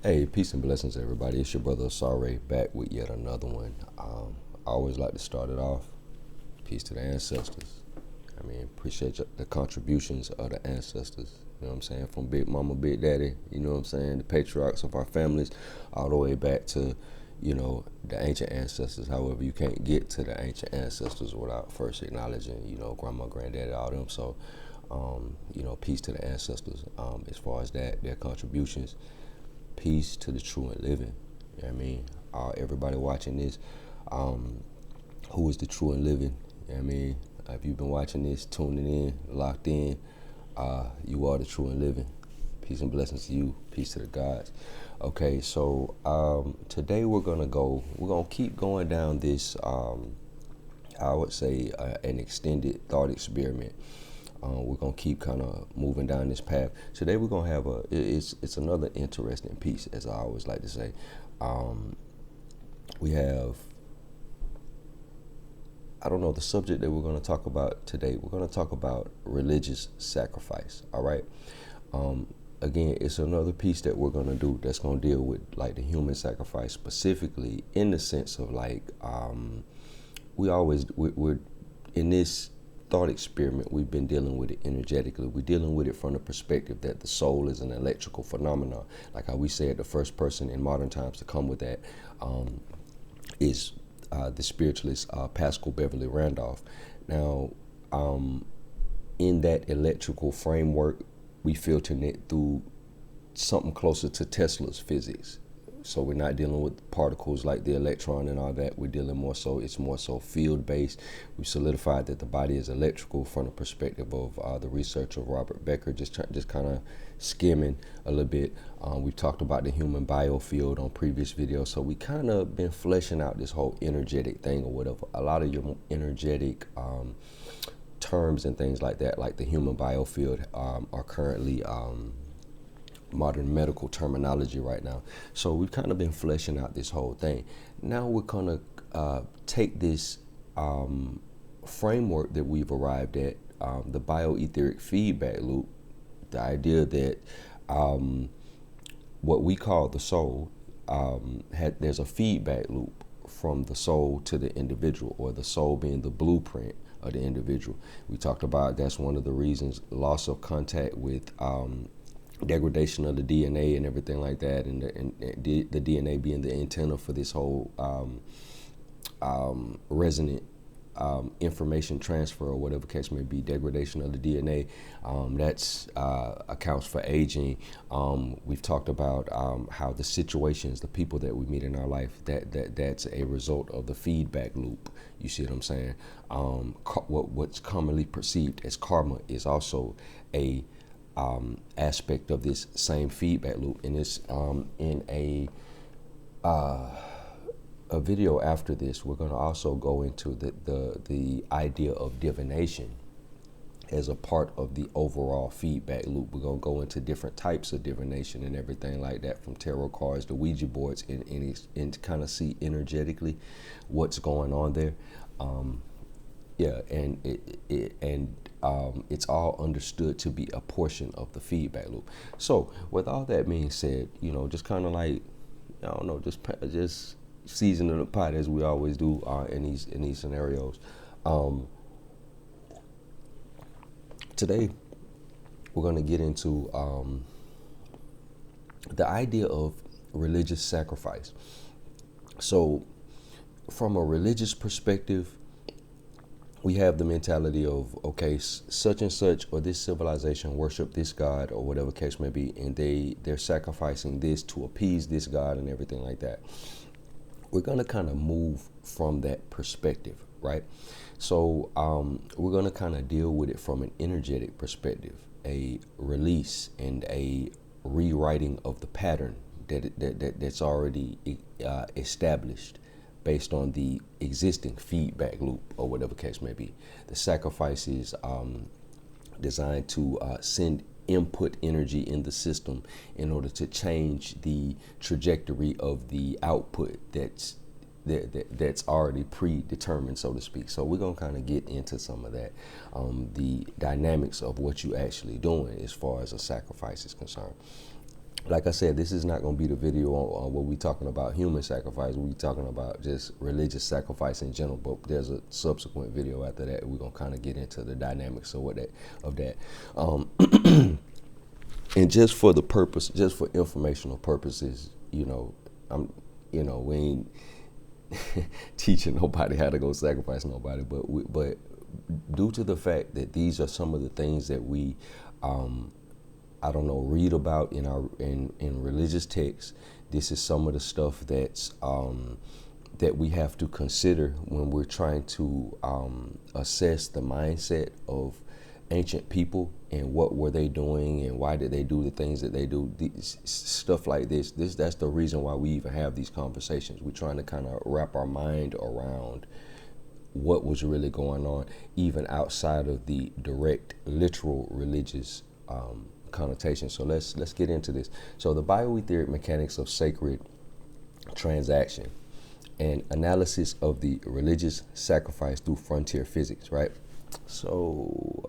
Hey, peace and blessings, everybody. It's your brother Sare back with yet another one. I always like to start it off. Peace to the ancestors. I mean, appreciate the contributions of the ancestors. You know what I'm saying? From Big Mama, Big Daddy, you know what I'm saying? The patriarchs of our families, all the way back to, the ancient ancestors. However, you can't get to the ancient ancestors without first acknowledging, grandma, granddaddy, all them. So, peace to the ancestors as far as that, their contributions. Peace to the true and living. You know what I mean? Everybody watching this, who is the true and living? You know what I mean? If you've been watching this, tuning in, locked in, you are the true and living. Peace and blessings to you. Peace to the gods. Okay, so today we're gonna keep going down this, I would say, an extended thought experiment. We're gonna keep kind of moving down this path. Today we're gonna have it's another interesting piece, as I always like to say. We have, I don't know, the subject that we're gonna talk about today. We're gonna talk about religious sacrifice. All right. Again, it's another piece that we're gonna do that's gonna deal with like the human sacrifice specifically, in the sense of like we're in this thought experiment, we've been dealing with it energetically. We're dealing with it from the perspective that the soul is an electrical phenomenon. Like how we said, the first person in modern times to come with that is the spiritualist Pascal Beverly Randolph. Now, in that electrical framework, we filter it through something closer to Tesla's physics. So we're not dealing with particles like the electron and all that. We're dealing it's more so field-based. We've solidified that the body is electrical from the perspective of the research of Robert Becker, just kind of skimming a little bit. We've talked about the human biofield on previous videos. So we kind of been fleshing out this whole energetic thing or whatever. A lot of your energetic terms and things like that, like the human biofield, are currently modern medical terminology right now. So we've kind of been fleshing out this whole thing. Now we're going to take this framework that we've arrived at, the bioetheric feedback loop, the idea that what we call the soul, there's a feedback loop from the soul to the individual, or the soul being the blueprint of the individual. We talked about that's one of the reasons, loss of contact with degradation of the DNA and everything like that, and the DNA being the antenna for this whole resonant information transfer, or whatever case may be, degradation of the DNA. That's accounts for aging. We've talked about how the situations, the people that we meet in our life, that's a result of the feedback loop. You see what I'm saying? What's commonly perceived as karma is also a aspect of this same feedback loop. And it's in a video after this, we're going to also go into the idea of divination as a part of the overall feedback loop. We're going to go into different types of divination and everything like that, from tarot cards to Ouija boards, and kind of see energetically what's going on there. It's all understood to be a portion of the feedback loop. So with all that being said, just kind of like, I don't know, just seasoning the pot as we always do in these scenarios. Today we're going to get into the idea of religious sacrifice. So from a religious perspective, we have the mentality of, okay, such and such, or this civilization worship this god, or whatever case may be, and they're sacrificing this to appease this god and everything like that. We're going to kind of move from that perspective, right? So we're going to kind of deal with it from an energetic perspective, a release and a rewriting of the pattern that's already established, based on the existing feedback loop, or whatever case may be. The sacrifice is designed to send input energy in the system in order to change the trajectory of the output that's already predetermined, so to speak. So we're going to kind of get into some of that, the dynamics of what you actually doing as far as a sacrifice is concerned. like I said, this is not going to be the video on what we talking about human sacrifice. We talking about just religious sacrifice in general. But there's a subsequent video after that. We're gonna kind of get into the dynamics of that. And just for the purpose, just for informational purposes, we ain't teaching nobody how to go sacrifice nobody. But due to the fact that these are some of the things that we read about in religious texts. This is some of the stuff that's that we have to consider when we're trying to assess the mindset of ancient people and what were they doing and why did they do the things that they do. Stuff like that's the reason why we even have these conversations. We're trying to kind of wrap our mind around what was really going on, even outside of the direct, literal religious connotation. So let's get into this. So the bioetheric mechanics of sacred transaction and analysis of the religious sacrifice through frontier physics, right? So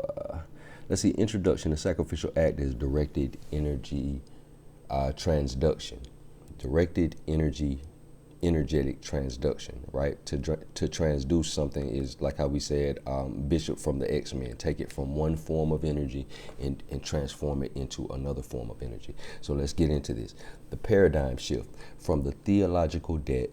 let's see. Introduction: the sacrificial act is directed energy transduction. Directed energetic transduction, right? To transduce something is like how we said, Bishop from the X-Men, take it from one form of energy and transform it into another form of energy. So let's get into this. The paradigm shift from the theological debt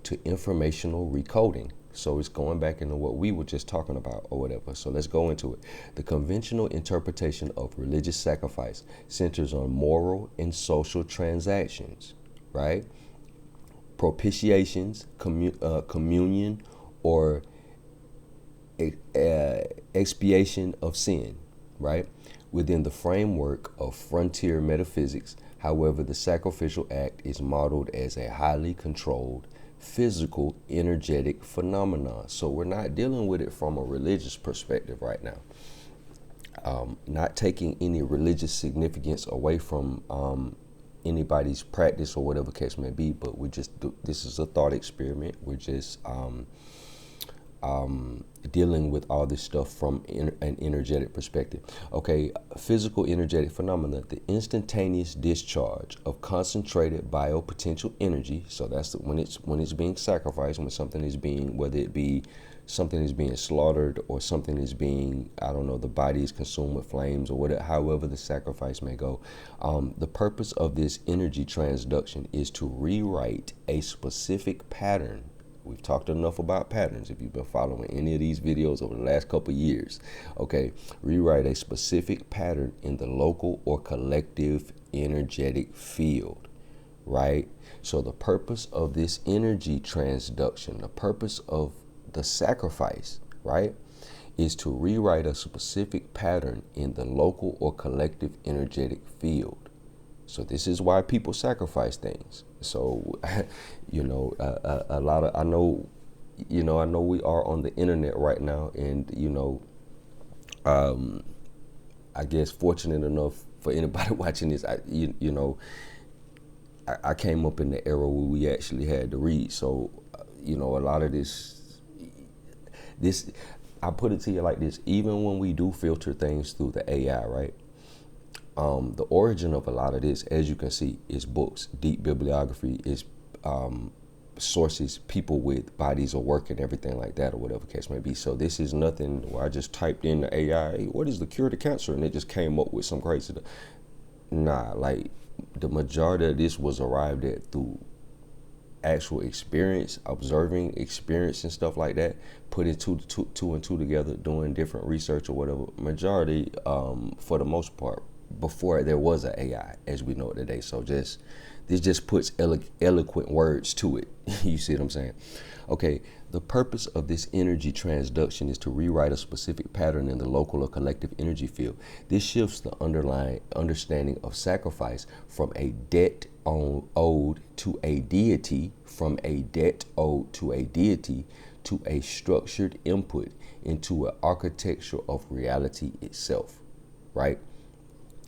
to informational recoding. So it's going back into what we were just talking about or whatever. So let's go into it. The conventional interpretation of religious sacrifice centers on moral and social transactions, right? Propitiations, communion, or expiation of sin, right? Within the framework of frontier metaphysics, however, the sacrificial act is modeled as a highly controlled physical energetic phenomenon. So we're not dealing with it from a religious perspective right now. Not taking any religious significance away from anybody's practice or whatever case may be, but this is a thought experiment. We're just dealing with all this stuff from an energetic perspective. Okay, physical energetic phenomena, the instantaneous discharge of concentrated biopotential energy. So that's when it's being sacrificed, when something is being, whether it be something is being slaughtered or something is being, the body is consumed with flames or whatever, however the sacrifice may go. The purpose of this energy transduction is to rewrite a specific pattern. We've talked enough about patterns if you've been following any of these videos over the last couple of years. Okay, rewrite a specific pattern in the local or collective energetic field, right? So the purpose of this energy transduction, the purpose of the sacrifice, right, is to rewrite a specific pattern in the local or collective energetic field. So this is why people sacrifice things. So, a lot of, I know we are on the internet right now, and, I guess fortunate enough for anybody watching this, I came up in the era where we actually had to read. So, a lot of this, I put it to you like this, even when we do filter things through the AI, right? The origin of a lot of this, as you can see, is books, deep bibliography, is sources, people with bodies of work and everything like that, or whatever case may be. So this is nothing where I just typed in the AI, hey, what is the cure to cancer? And it just came up with some crazy stuff. Nah, like the majority of this was arrived at through actual experience, observing experience and stuff like that, putting two and two together, doing different research or whatever. Majority, for the most part, before there was an AI as we know it today. So this just puts eloquent words to it. You see what I'm saying? Okay, the purpose of this energy transduction is to rewrite a specific pattern in the local or collective energy field. This shifts the underlying understanding of sacrifice from a debt owed to a deity, to a structured input into an architecture of reality itself, right?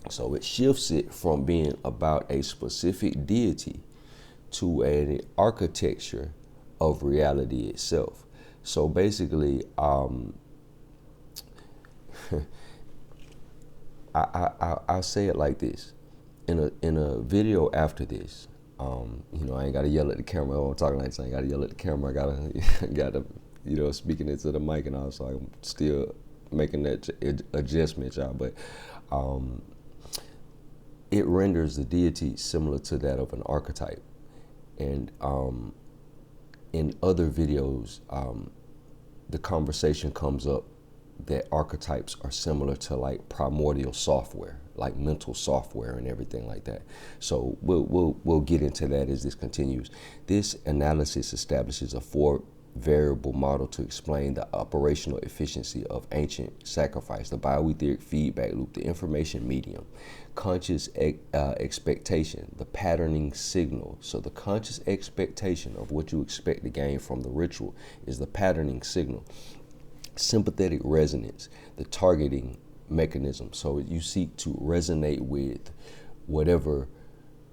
So it shifts it from being about a specific deity to an architecture of reality itself. So basically, I'll say it like this. In a video after this, I ain't gotta yell at the camera. I'm talking like this. I ain't gotta yell at the camera. I gotta speaking into the mic, and also I'm still making that adjustment, y'all. But it renders the deity similar to that of an archetype. And in other videos, the conversation comes up that archetypes are similar to like primordial software, like mental software and everything like that. So we'll get into that as this continues. This analysis establishes a 4-variable model to explain the operational efficiency of ancient sacrifice, the bio-etheric feedback loop, the information medium, conscious expectation, the patterning signal. So the conscious expectation of what you expect to gain from the ritual is the patterning signal. Sympathetic resonance, the targeting mechanism. So you seek to resonate with whatever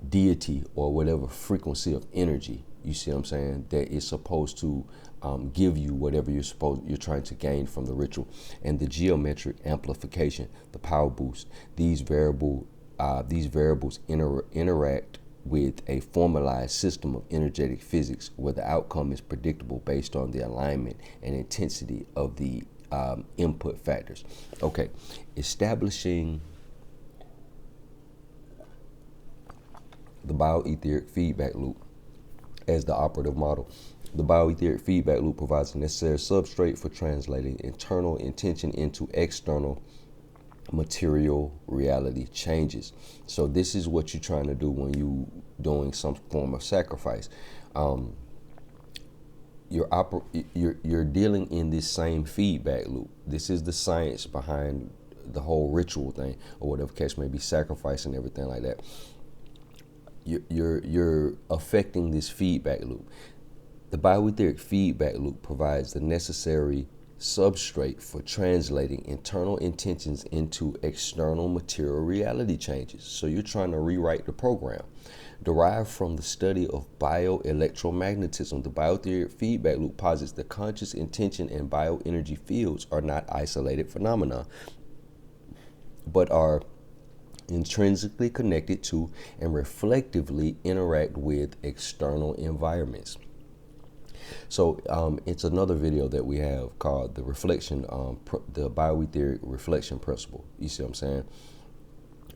deity or whatever frequency of energy, you see what I'm saying, that is supposed to give you whatever you're trying to gain from the ritual. And the geometric amplification, the power boost. These variables interact with a formalized system of energetic physics where the outcome is predictable based on the alignment and intensity of the input factors. Okay, establishing the bio-etheric feedback loop as the operative model. The bio-etheric feedback loop provides the necessary substrate for translating internal intention into external material reality changes. So this is what you're trying to do when you doing some form of sacrifice. You're dealing in this same feedback loop. This is the science behind the whole ritual thing, or whatever case may be, sacrifice and everything like that. You're affecting this feedback loop. The bio-etheric feedback loop provides the necessary substrate for translating internal intentions into external material reality changes. So you're trying to rewrite the program. Derived from the study of bioelectromagnetism, the bio-etheric feedback loop posits the conscious intention and bioenergy fields are not isolated phenomena, but are intrinsically connected to and reflectively interact with external environments. So it's another video that we have called the reflection, the bio-etheric reflection principle. You see what I'm saying?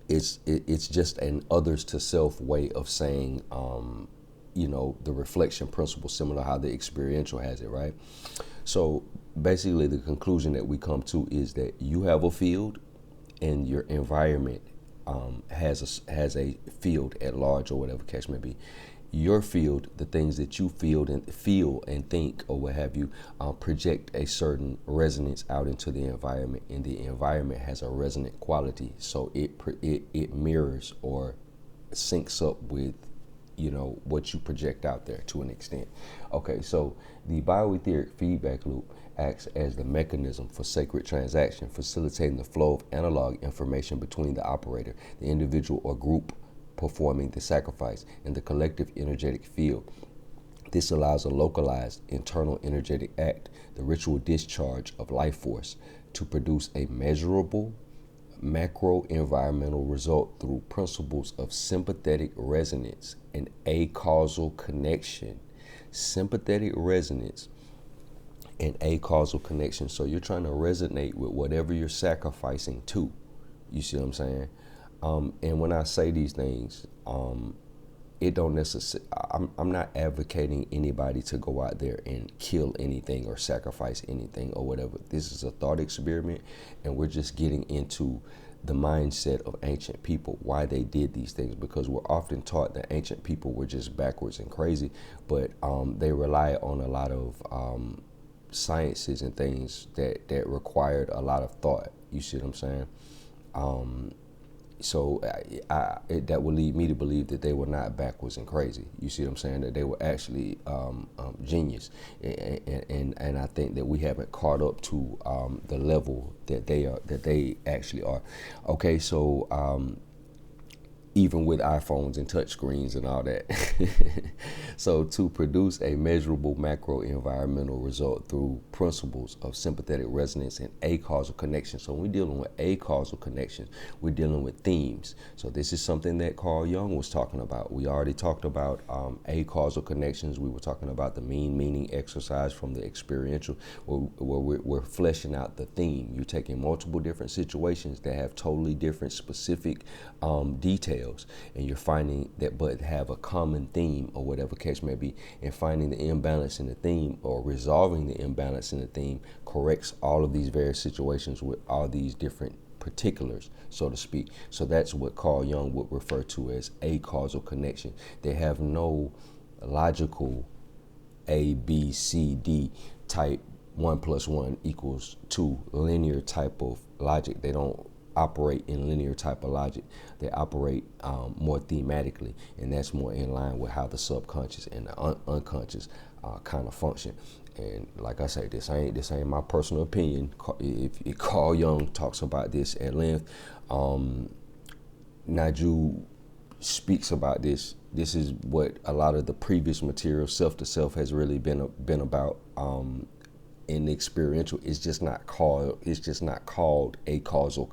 It's just an others to self way of saying, the reflection principle, similar to how the experiential has it, right? So basically the conclusion that we come to is that you have a field and your environment has a field at large, or whatever case may be. Your field, the things that you feel and think or what have you, project a certain resonance out into the environment, and the environment has a resonant quality. So it mirrors or syncs up with what you project out there to an extent. Okay, so the bio-etheric feedback loop acts as the mechanism for sacred transaction, facilitating the flow of analog information between the operator, the individual or group performing the sacrifice, and the collective energetic field. This allows a localized internal energetic act, the ritual discharge of life force, to produce a measurable macro environmental result through principles of sympathetic resonance and acausal connection. Sympathetic resonance and acausal connection. So you're trying to resonate with whatever you're sacrificing to. You see what I'm saying? And when I say these things, it don't necessarily, I'm not advocating anybody to go out there and kill anything or sacrifice anything or whatever. This is a thought experiment, and we're just getting into the mindset of ancient people, why they did these things, because we're often taught that ancient people were just backwards and crazy, but they rely on a lot of sciences and things that required a lot of thought. You see what I'm saying? So that would lead me to believe that they were not backwards and crazy. You see what I'm saying? That they were actually genius, and I think that we haven't caught up to the level that they actually are. Okay, so even with iPhones and touchscreens and all that. So to produce a measurable macro environmental result through principles of sympathetic resonance and acausal connection. So when we're dealing with acausal connections, we're dealing with themes. So this is something that Carl Jung was talking about. We already talked about acausal connections. We were talking about the meaning exercise from the experiential, where we're fleshing out the theme. You're taking multiple different situations that have totally different specific details, and you're finding that but have a common theme, or whatever case may be, and finding the imbalance in the theme, or resolving the imbalance in the theme, corrects all of these various situations with all these different particulars, so to speak. So that's what Carl Jung would refer to as a causal connection. They have no logical A, B, C, D type 1 + 1 = 2 linear type of logic. They don't operate in linear type of logic. They operate more thematically, and that's more in line with how the subconscious and the unconscious kind of function. And like I say, this ain't my personal opinion. If Carl Jung talks about this at length, Naju speaks about this. This is what a lot of the previous material, self to self, has really been about. In the experiential, it's just not called acausal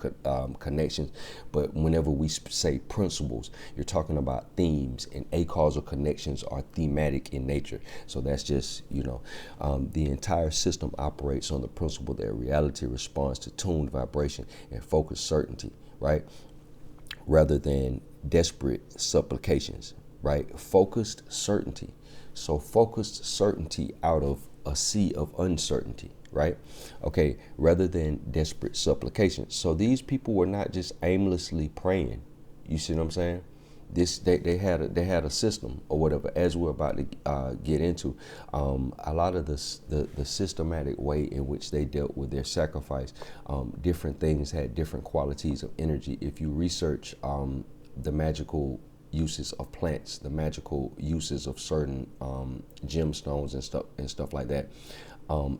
connections. But whenever we say principles, you're talking about themes, and acausal connections are thematic in nature. So that's just, the entire system operates on the principle that reality responds to tuned vibration and focused certainty, right? Rather than desperate supplications, right? Focused certainty. So focused certainty out of a sea of uncertainty, right? Okay, rather than desperate supplication. So these people were not just aimlessly praying. You see what I'm saying? They had a system, or whatever, as we're about to get into. A lot of the systematic way in which they dealt with their sacrifice, different things had different qualities of energy. If you research the magical uses of plants, the magical uses of certain gemstones and stuff like that,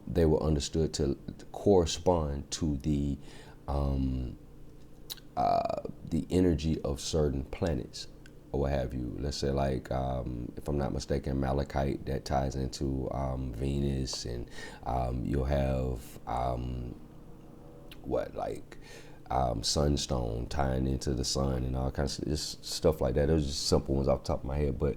they were understood to correspond to the energy of certain planets, or what have you. Let's say, like, if I'm not mistaken, malachite, that ties into Venus, and you'll have sunstone tying into the sun, and all kinds of just stuff like that. Those are just simple ones off the top of my head, but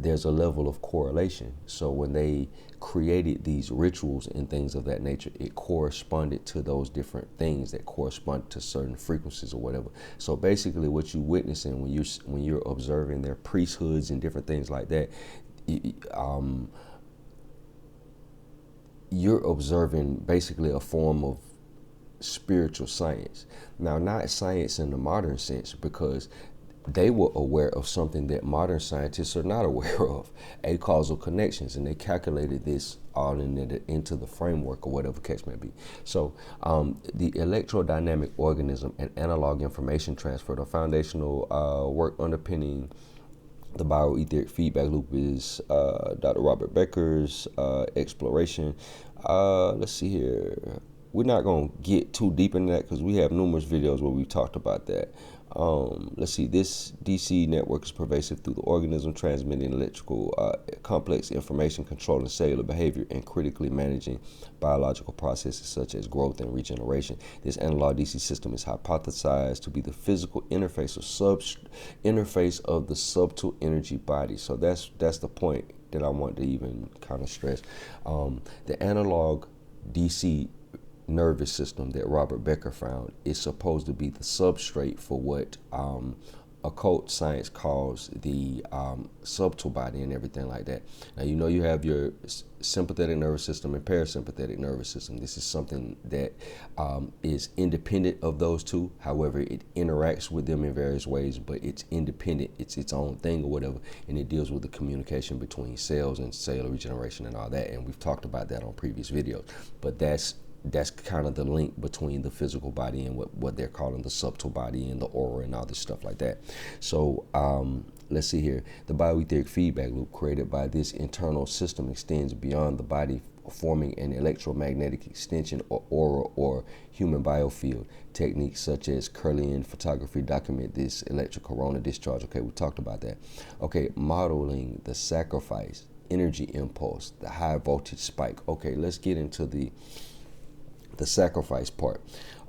there's a level of correlation. So when they created these rituals and things of that nature, it corresponded to those different things that correspond to certain frequencies or whatever. So basically, what you're witnessing when you're observing their priesthoods and different things like that, you're observing basically a form of spiritual science. Now, not science in the modern sense, because they were aware of something that modern scientists are not aware of, acausal connections, and they calculated this all into the framework, or whatever case may be. So the electrodynamic organism and analog information transfer, the foundational work underpinning the Bio-Aetheric feedback loop, is Dr. Robert Becker's exploration. Let's see here. We're not going to get too deep into that because we have numerous videos where we've talked about that. Let's see. This DC network is pervasive through the organism, transmitting electrical complex information, controlling cellular behavior, and critically managing biological processes such as growth and regeneration. This analog DC system is hypothesized to be the physical interface of the subtle energy body. So that's the point that I want to even kind of stress. The analog DC nervous system that Robert Becker found is supposed to be the substrate for what occult science calls the subtle body and everything like that. Now, you have your sympathetic nervous system and parasympathetic nervous system. This is something that is independent of those two. However, it interacts with them in various ways, but it's independent. It's its own thing or whatever, and it deals with the communication between cells and cellular regeneration and all that. And we've talked about that on previous videos. But that's kind of the link between the physical body and what they're calling the subtle body and the aura and all this stuff like that. So let's see here. The Bio-Aetheric feedback loop created by this internal system extends beyond the body forming an electromagnetic extension or aura or human biofield. Techniques such as Kirlian photography document this electric corona discharge. Okay, we talked about that. Okay, modeling the sacrifice, energy impulse, the high voltage spike. Okay, let's get into the sacrifice part.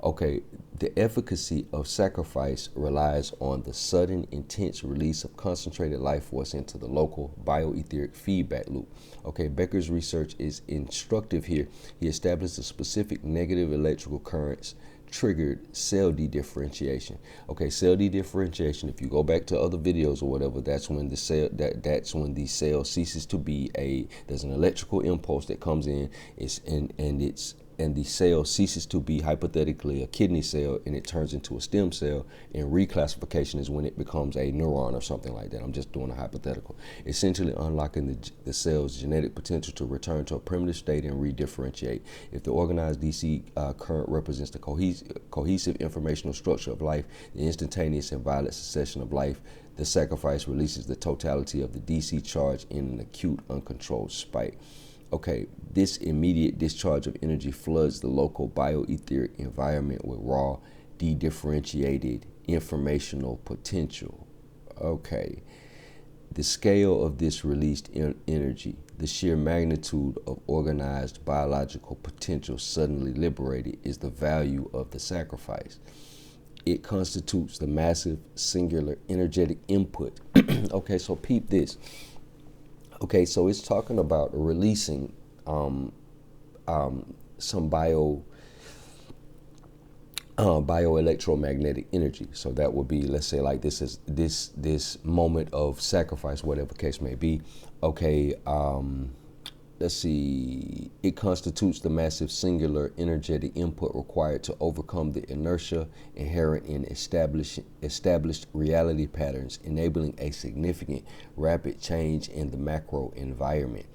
Okay, the efficacy of sacrifice relies on the sudden, intense release of concentrated life force into the local bioetheric feedback loop. Okay, Becker's research is instructive here. He established a specific negative electrical currents triggered cell de-differentiation. Okay, cell de-differentiation, if you go back to other videos or whatever, that's when the cell ceases to be there's an electrical impulse that comes in, and the cell ceases to be hypothetically a kidney cell and it turns into a stem cell, and reclassification is when it becomes a neuron or something like that. I'm just doing a hypothetical. Essentially unlocking the cell's genetic potential to return to a primitive state and redifferentiate. If the organized DC current represents the cohesive informational structure of life, the instantaneous and violent succession of life, the sacrifice releases the totality of the DC charge in an acute, uncontrolled spike. Okay, this immediate discharge of energy floods the local bioetheric environment with raw, de-differentiated informational potential. Okay, the scale of this released energy, the sheer magnitude of organized biological potential suddenly liberated, is the value of the sacrifice. It constitutes the massive singular energetic input. Okay, so peep this. Okay, so it's talking about releasing some bioelectromagnetic energy. So that would be, let's say, like this moment of sacrifice, whatever case may be. Okay, let's see. It constitutes the massive singular energetic input required to overcome the inertia inherent in established reality patterns, enabling a significant, rapid change in the macro environment.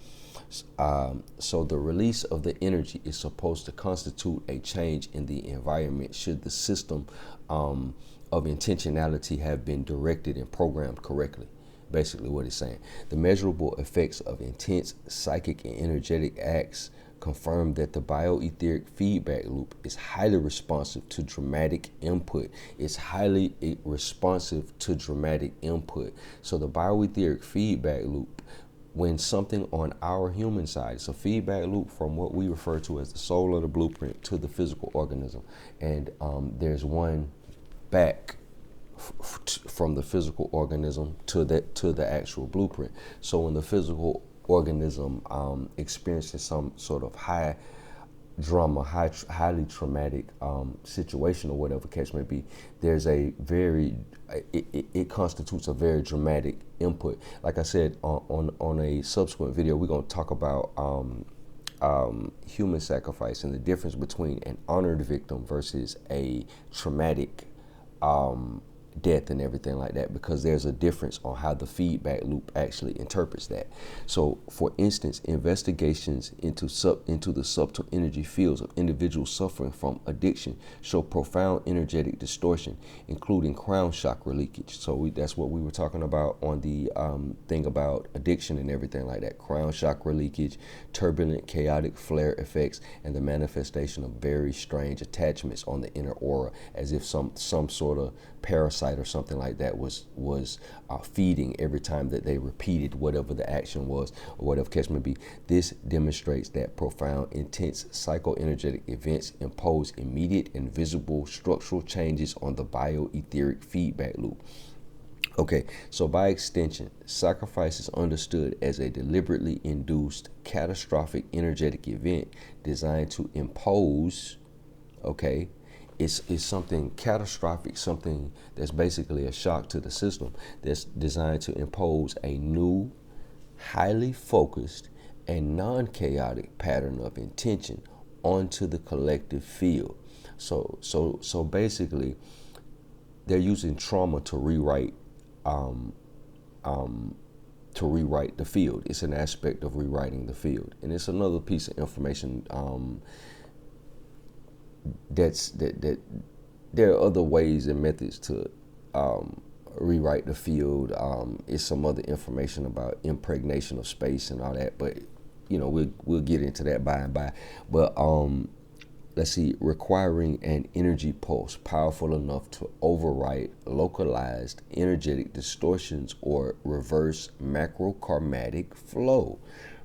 So the release of the energy is supposed to constitute a change in the environment should the system of intentionality have been directed and programmed correctly. Basically what it's saying. The measurable effects of intense psychic and energetic acts confirm that the bioetheric feedback loop is highly responsive to dramatic input. It's highly responsive to dramatic input. So the bioetheric feedback loop, when something on our human side, it's a feedback loop from what we refer to as the soul of the blueprint to the physical organism. And there's one back from the physical organism to the actual blueprint. So when the physical organism experiences some sort of high drama, highly traumatic situation or whatever case may be, there's it constitutes a very dramatic input. Like I said, on a subsequent video, we're going to talk about human sacrifice and the difference between an honored victim versus a traumatic death and everything like that, because there's a difference on how the feedback loop actually interprets that. So for instance, investigations into the subtle energy fields of individuals suffering from addiction show profound energetic distortion, including crown chakra leakage. So that's what we were talking about on the thing about addiction and everything like that. Crown chakra leakage, turbulent chaotic flare effects, and the manifestation of very strange attachments on the inner aura, as if some sort of parasite or something like that was feeding every time that they repeated whatever the action was or whatever case may be. This demonstrates that profound, intense psychoenergetic events impose immediate and visible structural changes on the bioetheric feedback loop. Okay, so by extension, sacrifice is understood as a deliberately induced catastrophic energetic event designed to impose, okay, it's something catastrophic, something that's basically a shock to the system, that's designed to impose a new, highly focused and non-chaotic pattern of intention onto the collective field. So basically, they're using trauma to rewrite the field. It's an aspect of rewriting the field, and it's another piece of information that there are other ways and methods to rewrite the field. It's some other information about impregnation of space and all that, but we'll get into that by and by. But let's see, requiring an energy pulse powerful enough to overwrite localized energetic distortions or reverse macrokarmatic flow,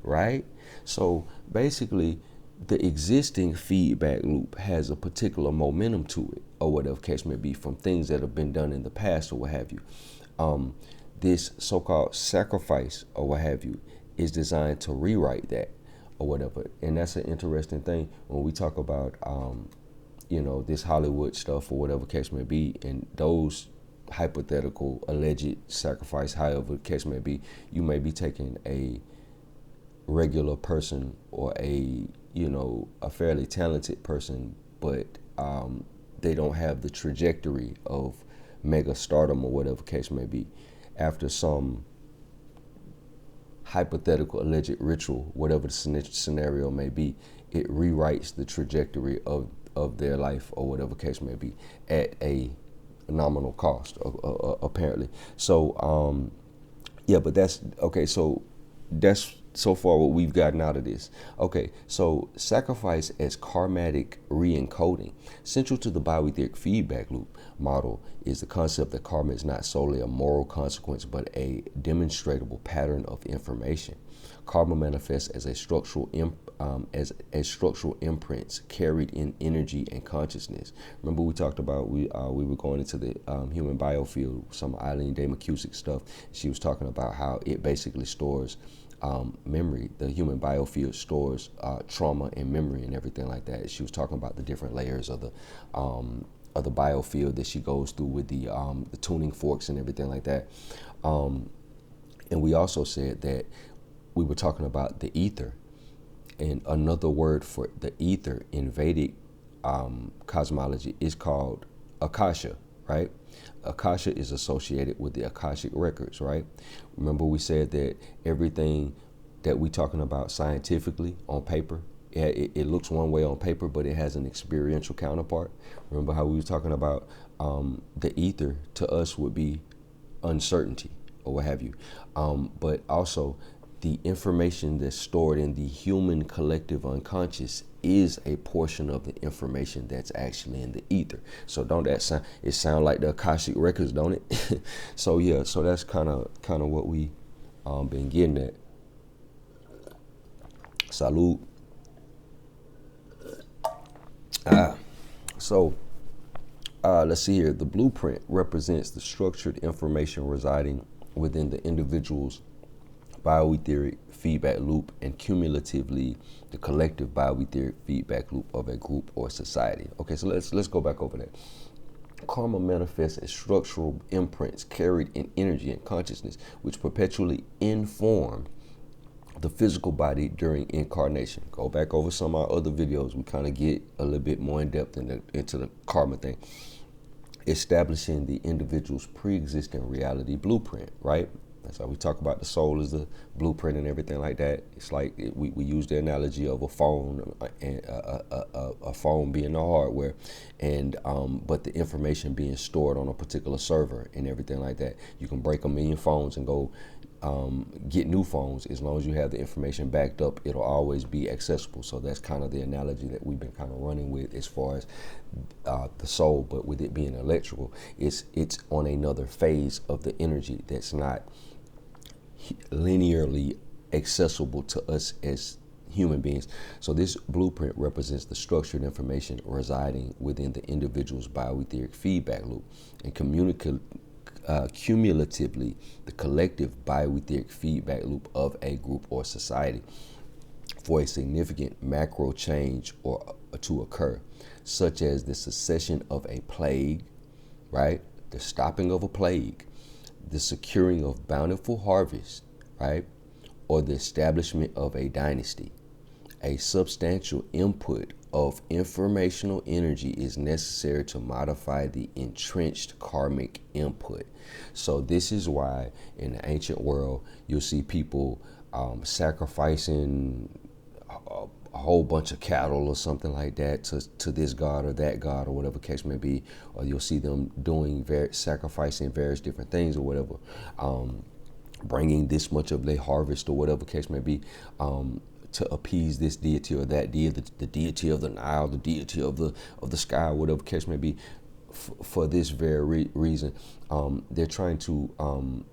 right? So basically, the existing feedback loop has a particular momentum to it, or whatever case may be, from things that have been done in the past or what have you. This so-called sacrifice or what have you is designed to rewrite that or whatever. And that's an interesting thing when we talk about, this Hollywood stuff or whatever case may be, and those hypothetical alleged sacrifice, however the case may be, you may be taking a regular person or a fairly talented person, but they don't have the trajectory of mega stardom or whatever case may be. After some hypothetical alleged ritual, whatever the scenario may be, it rewrites the trajectory of their life or whatever case may be at a nominal cost, apparently. So, but that's okay. So that's so far what we've gotten out of this. Okay, so sacrifice as karmatic re-encoding. Central to the bioetheric feedback loop model is the concept that karma is not solely a moral consequence, but a demonstrable pattern of information. Karma manifests as a structural structural imprints carried in energy and consciousness. Remember we talked about we were going into the human biofield, some Eileen Day McCusick stuff. She was talking about how it basically stores memory. The human biofield stores trauma and memory and everything like that. She was talking about the different layers of the biofield that she goes through with the tuning forks and everything like that. And we also said that we were talking about the ether, and another word for the ether in Vedic cosmology is called Akasha, right? Akasha is associated with the Akashic records, right? Remember we said that everything that we're talking about scientifically on paper, it looks one way on paper, but it has an experiential counterpart. Remember how we were talking about the ether to us would be uncertainty or what have you. But also the information that's stored in the human collective unconscious is a portion of the information that's actually in the ether. So don't that sound, it sound like the Akashic records, don't it? So yeah, so that's kind of what we been getting at. Salud. So let's see here. The blueprint represents the structured information residing within the individual's bioetheric feedback loop and cumulatively the collective bioetheric feedback loop of a group or society. Okay, so let's go back over that. Karma manifests as structural imprints carried in energy and consciousness, which perpetually inform the physical body during incarnation. Go back over some of our other videos. We kind of get a little bit more in depth into the karma thing. Establishing the individual's pre-existing reality blueprint, right? That's how we talk about the soul as the blueprint and everything like that. It's like we use the analogy of a phone and a phone being the hardware, and but the information being stored on a particular server and everything like that. You can break 1 million phones and go get new phones. As long as you have the information backed up, it'll always be accessible. So that's kind of the analogy that we've been kind of running with as far as the soul, but with it being electrical, it's on another phase of the energy that's not linearly accessible to us as human beings. So this blueprint represents the structured information residing within the individual's bioetheric feedback loop and cumulatively the collective bioetheric feedback loop of a group or society for a significant macro change or to occur, such as the cessation of a plague, right? The stopping of a plague, the securing of bountiful harvest, right? Or the establishment of a dynasty. A substantial input of informational energy is necessary to modify the entrenched karmic input. So this is why in the ancient world, you'll see people sacrificing a whole bunch of cattle or something like that to this god or that god or whatever case may be, or you'll see them doing sacrificing various different things or whatever, bringing this much of their harvest or whatever case may be to appease this deity or that deity, the deity of the Nile, the deity of the sky, whatever case may be. For this very reason, they're trying to.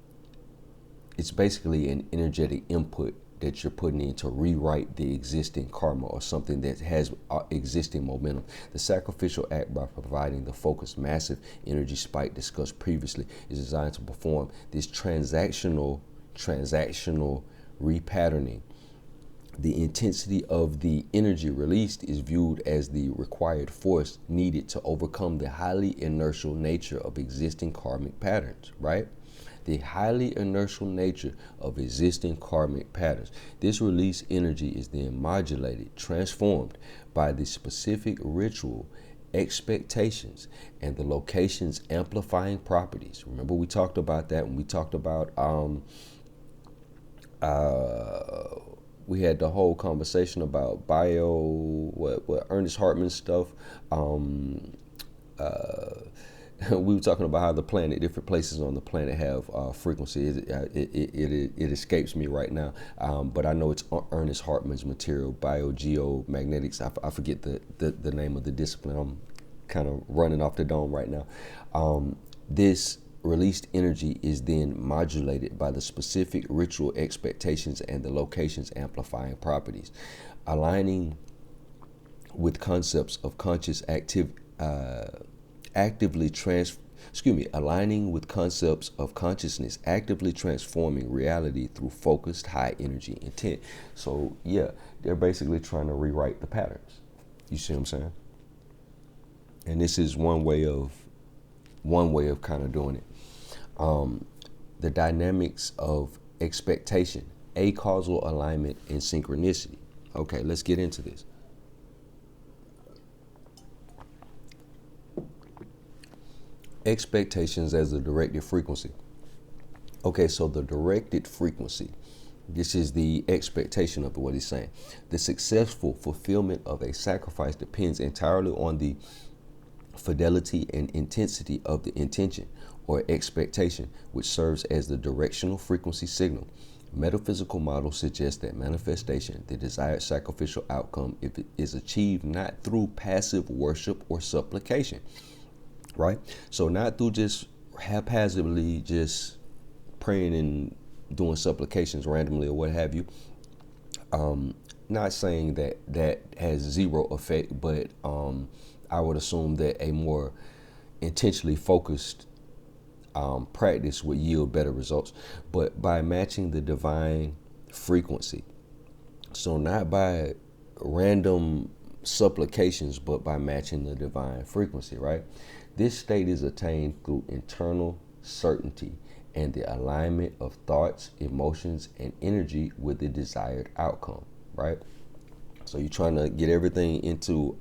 It's basically an energetic input that you're putting in to rewrite the existing karma or something that has existing momentum. The sacrificial act, by providing the focused massive energy spike discussed previously, is designed to perform this transactional repatterning. The intensity of the energy released is viewed as the required force needed to overcome the highly inertial nature of existing karmic patterns, right? The highly inertial nature of existing karmic patterns. This released energy is then modulated, transformed by the specific ritual expectations and the location's amplifying properties. Remember, we talked about that when we talked about we had the whole conversation about what Ernest Hartman stuff. We were talking about how the planet, different places on the planet have frequency. It escapes me right now, but I know it's Ernest Hartman's material, biogeomagnetics. I forget the name of the discipline. I'm kind of running off the dome right now. This released energy is then modulated by the specific ritual expectations and the location's amplifying properties, aligning with concepts of conscious aligning with concepts of consciousness, actively transforming reality through focused high energy intent. So yeah, they're basically trying to rewrite the patterns. You see what I'm saying? And this is one way of kind of doing it. The dynamics of expectation, acausal alignment, and synchronicity. Okay, let's get into this. Expectations as a directed frequency. Okay, so the directed frequency, this is the expectation of what he's saying. The successful fulfillment of a sacrifice depends entirely on the fidelity and intensity of the intention or expectation, which serves as the directional frequency signal. Metaphysical models suggest that manifestation, the desired sacrificial outcome, if it is achieved not through passive worship or supplication, right? So not through just haphazardly just praying and doing supplications randomly or what have you. Not saying that has zero effect, but I would assume that a more intentionally focused practice would yield better results. But by matching the divine frequency, so not by random supplications, but by matching the divine frequency, right? This state is attained through internal certainty and the alignment of thoughts, emotions, and energy with the desired outcome, right? So you're trying to get everything into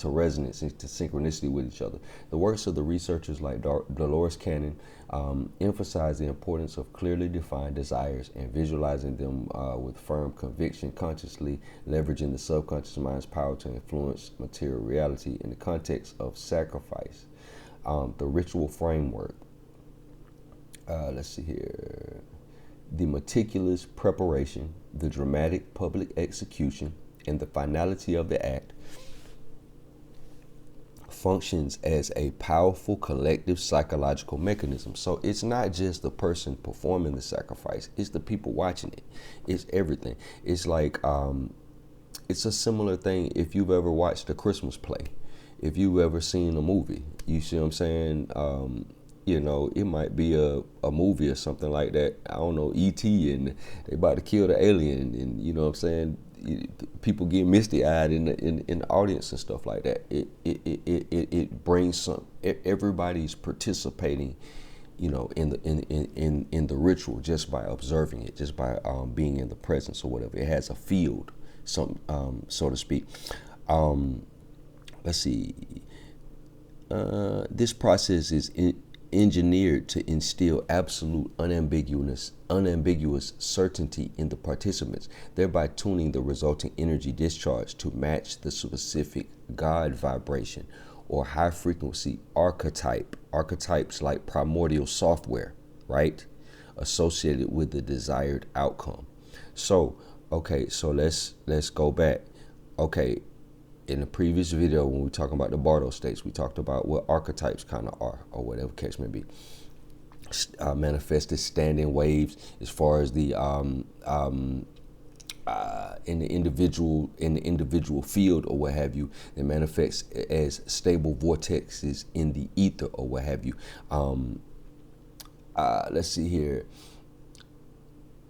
resonance, into synchronicity with each other. The works of the researchers like Dolores Cannon emphasize the importance of clearly defined desires and visualizing them with firm conviction, consciously leveraging the subconscious mind's power to influence material reality in the context of sacrifice. The ritual framework. Let's see here. The meticulous preparation, the dramatic public execution, and the finality of the act functions as a powerful collective psychological mechanism. So it's not just the person performing the sacrifice, it's the people watching it. It's everything. It's like it's a similar thing if you've ever watched a Christmas play, if you've ever seen a movie. You see what I'm saying? You know, it might be a movie or something like that. I don't know, E.T. and they about to kill the alien, and you know what I'm saying? People get misty-eyed in the audience and stuff like that. It brings some. Everybody's participating, you know, in the ritual just by observing it, just by being in the presence or whatever. It has a field, so to speak. Let's see. This process is engineered to instill absolute unambiguous certainty in the participants, thereby tuning the resulting energy discharge to match the specific God vibration or high frequency archetypes like primordial software, right, associated with the desired outcome. So, okay, so let's go back. Okay, in the previous video when we were talking about the Bardo states, we talked about what archetypes kind of are, or whatever case may be. Manifested standing waves as far as the in the individual field or what have you, that manifests as stable vortexes in the ether or what have you. Let's see here.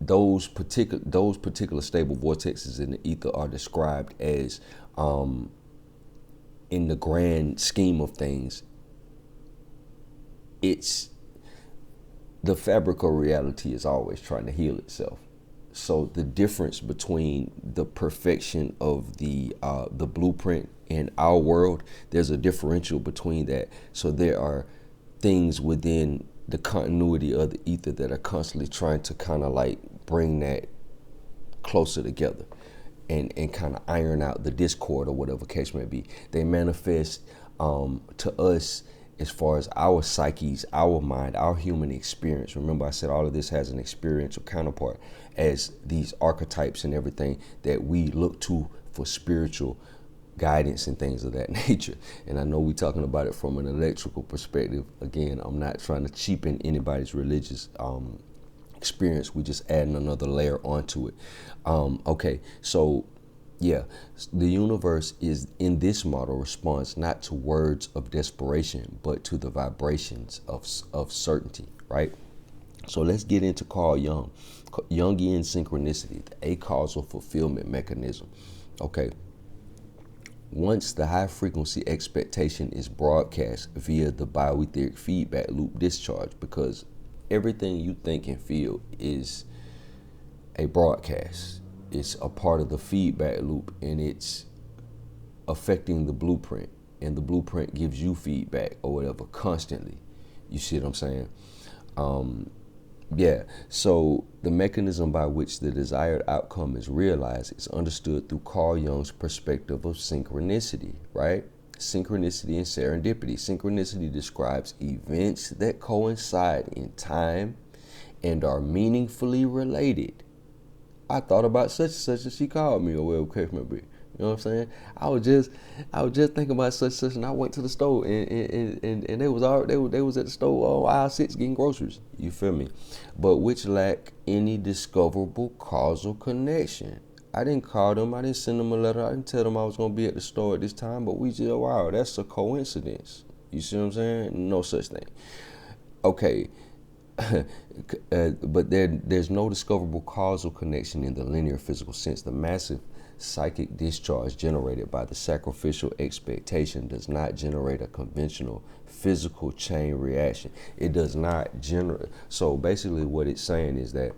Those particular stable vortexes in the ether are described as, in the grand scheme of things, it's the fabric of reality is always trying to heal itself. So the difference between the perfection of the blueprint in our world, there's a differential between that. So there are things within the continuity of the ether that are constantly trying to kind of like bring that closer together and kind of iron out the discord or whatever case may be. They manifest to us as far as our psyches, our mind, our human experience. Remember I said all of this has an experiential counterpart as these archetypes and everything that we look to for spiritual guidance and things of that nature. And I know we're talking about it from an electrical perspective. Again, I'm not trying to cheapen anybody's religious experience. We're just adding another layer onto it. Okay, so yeah, the universe is in this model responds not to words of desperation, but to the vibrations of certainty, right? So let's get into Carl Jung, Jungian synchronicity, the acausal fulfillment mechanism. Okay. Once the high frequency expectation is broadcast via the bioetheric feedback loop discharge, because everything you think and feel is a broadcast. It's a part of the feedback loop and it's affecting the blueprint, and the blueprint gives you feedback or whatever constantly. You see what I'm saying? Yeah, so the mechanism by which the desired outcome is realized is understood through Carl Jung's perspective of synchronicity, right? Synchronicity and serendipity. Synchronicity describes events that coincide in time and are meaningfully related. I thought about such and such and she called me or whatever case may be. You know what I'm saying? I was just thinking about such and such, and I went to the store and they was at the store on aisle 6 getting groceries. You feel me? But which lack any discoverable causal connection. I didn't call them, I didn't send them a letter, I didn't tell them I was gonna be at the store at this time, but we just, wow, that's a coincidence. You see what I'm saying? No such thing. Okay. But there's no discoverable causal connection in the linear physical sense. The massive psychic discharge generated by the sacrificial expectation does not generate a conventional physical chain reaction. It does not generate. So basically what it's saying is that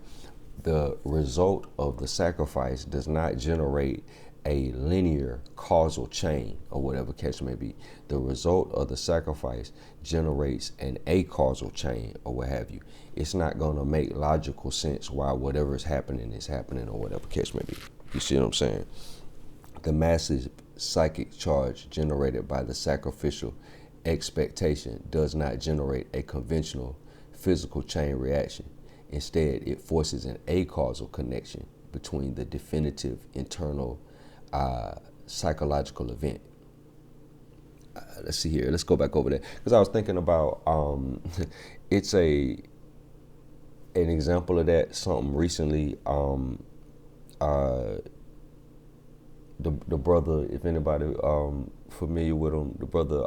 the result of the sacrifice does not generate a linear causal chain or whatever case may be. The result of the sacrifice generates an acausal chain or what have you. It's not going to make logical sense why whatever is happening or whatever case may be. You see what I'm saying? The massive psychic charge generated by the sacrificial expectation does not generate a conventional physical chain reaction. Instead, it forces an acausal connection between the definitive internal psychological event. Let's see here. Let's go back over there because I was thinking about it's an example of that. Something recently. The brother, if anybody familiar with him, the brother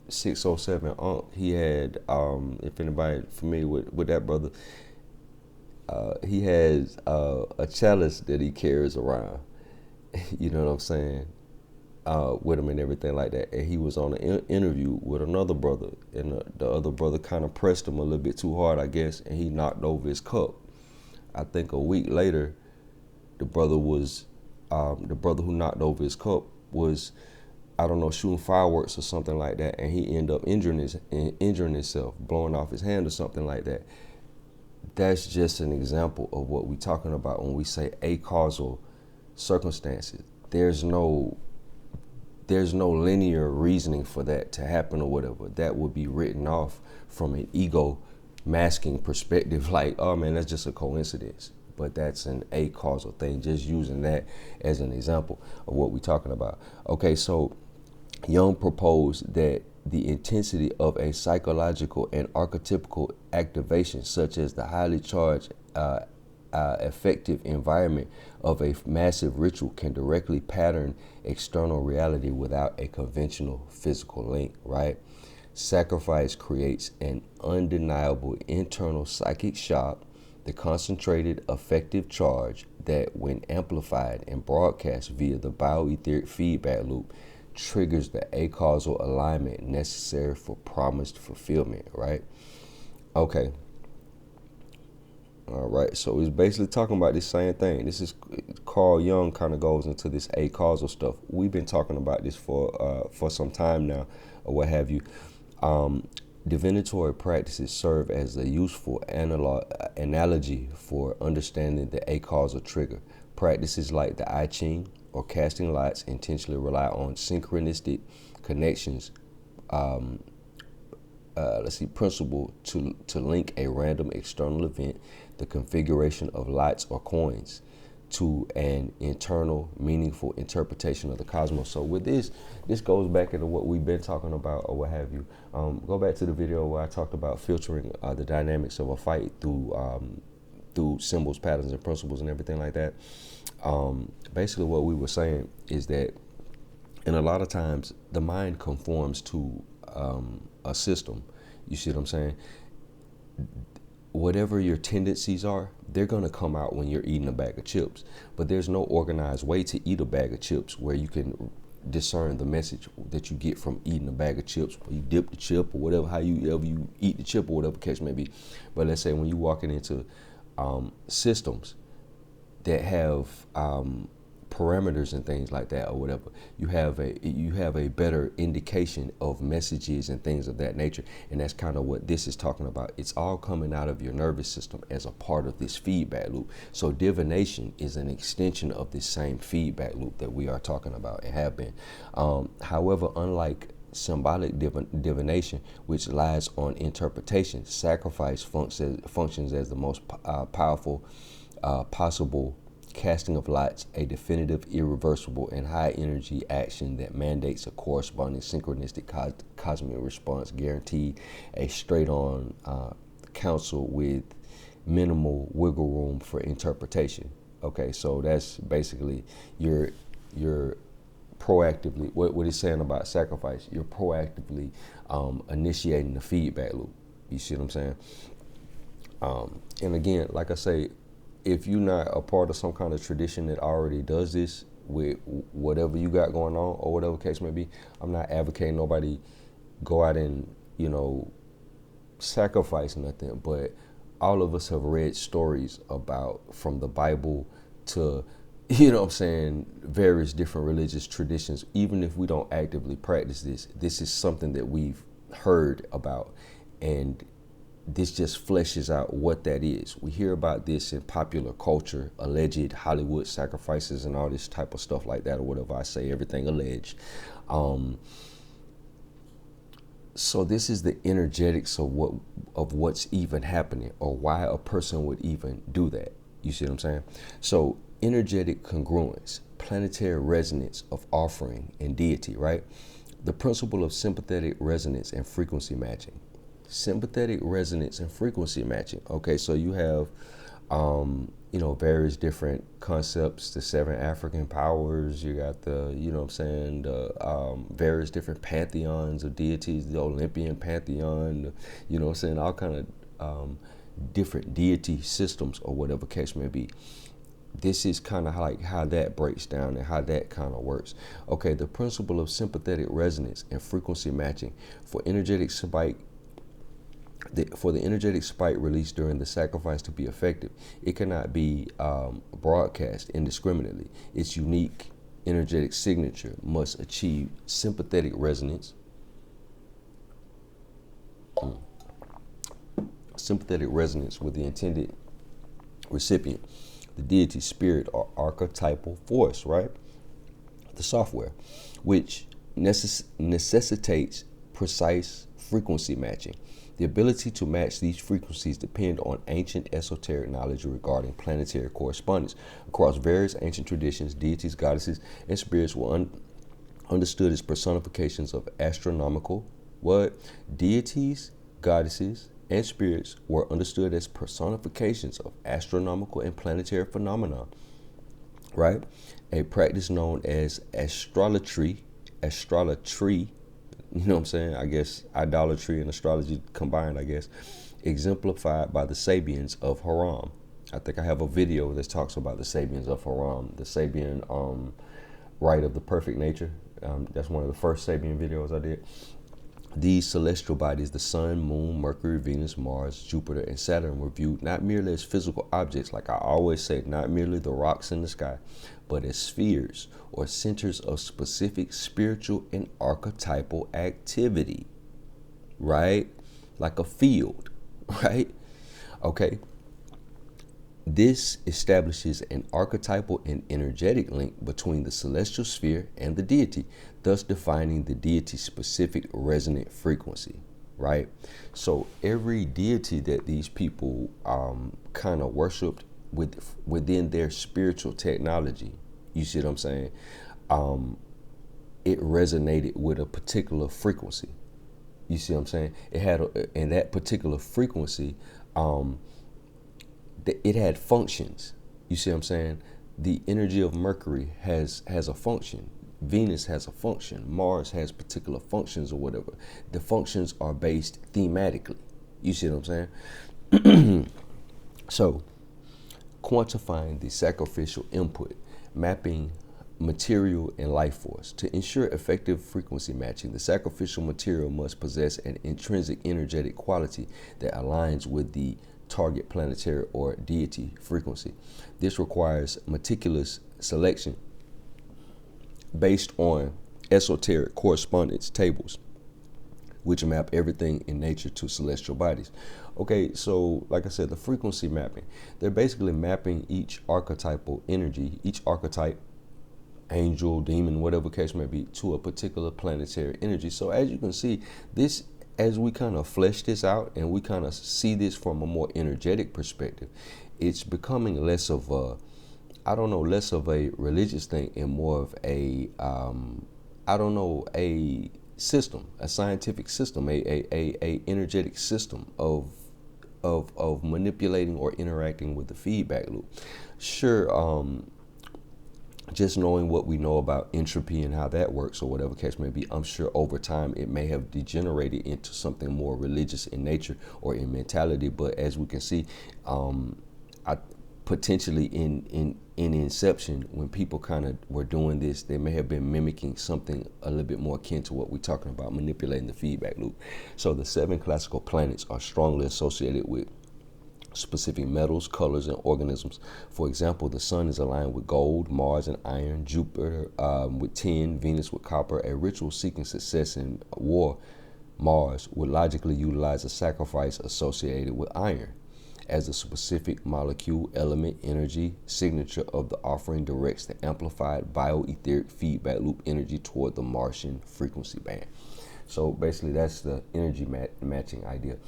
607 Unc. He had if anybody familiar with that brother, he has a chalice that he carries around. You know what I'm saying? With him and everything like that. And he was on an interview with another brother, and the other brother kind of pressed him a little bit too hard, I guess, and he knocked over his cup. I think a week later, the brother who knocked over his cup was, I don't know, shooting fireworks or something like that, and he ended up injuring himself, blowing off his hand or something like that. That's just an example of what we're talking about when we say acausal circumstances. There's no linear reasoning for that to happen or whatever. That would be written off from an ego masking perspective, like, oh man, that's just a coincidence. but that's an acausal thing, just using that as an example of what we're talking about. Okay, so Jung proposed that the intensity of a psychological and archetypical activation, such as the highly charged effective environment of a massive ritual, can directly pattern external reality without a conventional physical link, right? Sacrifice creates an undeniable internal psychic shock, the concentrated effective charge that, when amplified and broadcast via the bioetheric feedback loop, triggers the acausal alignment necessary for promised fulfillment, right? Okay. All right, so it's basically talking about the same thing. This is Carl Jung kind of goes into this acausal stuff. We've been talking about this for some time now, or what have you. Divinatory practices serve as a useful analogy for understanding the acausal trigger. Practices like the I Ching or casting lots intentionally rely on synchronistic connections. Principle to link a random external event, the configuration of lots or coins, to an internal, meaningful interpretation of the cosmos. So with this goes back into what we've been talking about, or what have you. Go back to the video where I talked about filtering the dynamics of a fight through symbols, patterns, and principles, and everything like that. Basically, what we were saying is that, and a lot of times, the mind conforms to a system. You see what I'm saying? Whatever your tendencies are, they're going to come out when you're eating a bag of chips. But there's no organized way to eat a bag of chips where you can discern the message that you get from eating a bag of chips, or you dip the chip, or whatever, ever you eat the chip, or whatever case may be. But let's say when you're walking into systems that have parameters and things like that, or whatever, you have a better indication of messages and things of that nature. And that's kind of what this is talking about. It's all coming out of your nervous system as a part of this feedback loop. So divination is an extension of this same feedback loop that we are talking about and have been. However, unlike symbolic divination, which lies on interpretation, sacrifice functions as the most powerful possible casting of lots, a definitive, irreversible, and high energy action that mandates a corresponding synchronistic cosmic response, guaranteed a straight-on counsel with minimal wiggle room for interpretation. Okay, so that's basically you're proactively, what it's saying about sacrifice, you're proactively initiating the feedback loop. You see what I'm saying? And again, like I say, if you're not a part of some kind of tradition that already does this with whatever you got going on, or whatever case may be, I'm not advocating nobody go out and, sacrifice nothing. But all of us have read stories about, from the Bible to, various different religious traditions. Even if we don't actively practice this is something that we've heard about, and this just fleshes out what that is. We hear about this in popular culture, alleged Hollywood sacrifices and all this type of stuff like that, or whatever. I say everything alleged. So this is the energetics of what's even happening, or why a person would even do that. You see what I'm saying? So energetic congruence, planetary resonance of offering and deity, right? The principle of sympathetic resonance and frequency matching. Sympathetic resonance and frequency matching. Okay, so you have, various different concepts, the 7 African powers, you got the, the various different pantheons of deities, the Olympian pantheon, all kind of different deity systems, or whatever case may be. This is kind of like how that breaks down and how that kind of works. Okay, the principle of sympathetic resonance and frequency matching for the energetic spike released during the sacrifice to be effective, it cannot be broadcast indiscriminately. Its unique energetic signature must achieve sympathetic resonance. Sympathetic resonance with the intended recipient, the deity, spirit, or archetypal force, right? The software, which necessitates precise frequency matching. The ability to match these frequencies depend on ancient esoteric knowledge regarding planetary correspondence. Across various ancient traditions, deities, goddesses, and spirits were understood as personifications of astronomical deities, goddesses, and spirits were understood as personifications of astronomical and planetary phenomena, right? A practice known as astrology, you know what I'm saying? I guess idolatry and astrology combined, I guess, exemplified by the Sabians of Haram. I think I have a video that talks about the Sabians of Haram, the Sabian rite of the perfect nature. That's one of the first Sabian videos I did. These celestial bodies, the sun, moon, Mercury, Venus, Mars, Jupiter, and Saturn, were viewed not merely as physical objects, like I always say, not merely the rocks in the sky, but as spheres or centers of specific spiritual and archetypal activity, right? Like a field, right? Okay. This establishes an archetypal and energetic link between the celestial sphere and the deity, thus defining the deity's specific resonant frequency, right? So every deity that these people kind of worshipped within their spiritual technology, you see what I'm saying? It resonated with a particular frequency. You see what I'm saying? It had, in that particular frequency, it had functions. You see what I'm saying? The energy of Mercury has a function. Venus has a function. Mars has particular functions or whatever. The functions are based thematically. You see what I'm saying? So, quantifying the sacrificial input, mapping material and life force. To ensure effective frequency matching, the sacrificial material must possess an intrinsic energetic quality that aligns with the target planetary or deity frequency. This requires meticulous selection based on esoteric correspondence tables, which map everything in nature to celestial bodies. Okay, so like I said, the frequency mapping, they're basically mapping each archetypal energy, each archetype, angel, demon, whatever case may be, to a particular planetary energy. So as you can see, this, as we kind of flesh this out and we kind of see this from a more energetic perspective, it's becoming less of a, less of a religious thing and more of a, a system, a scientific system, a energetic system of manipulating or interacting with the feedback loop. Sure, just knowing what we know about entropy and how that works or whatever case may be, I'm sure over time it may have degenerated into something more religious in nature or in mentality. But as we can see, potentially in inception, when people kind of were doing this, they may have been mimicking something a little bit more akin to what we're talking about, manipulating the feedback loop. So the 7 classical planets are strongly associated with specific metals, colors, and organisms. For example, the sun is aligned with gold, Mars and iron, Jupiter with tin, Venus with copper. A ritual seeking success in war, Mars would logically utilize a sacrifice associated with iron, as the specific molecule, element, energy signature of the offering directs the amplified bio-etheric feedback loop energy toward the Martian frequency band. So basically that's the energy matching idea.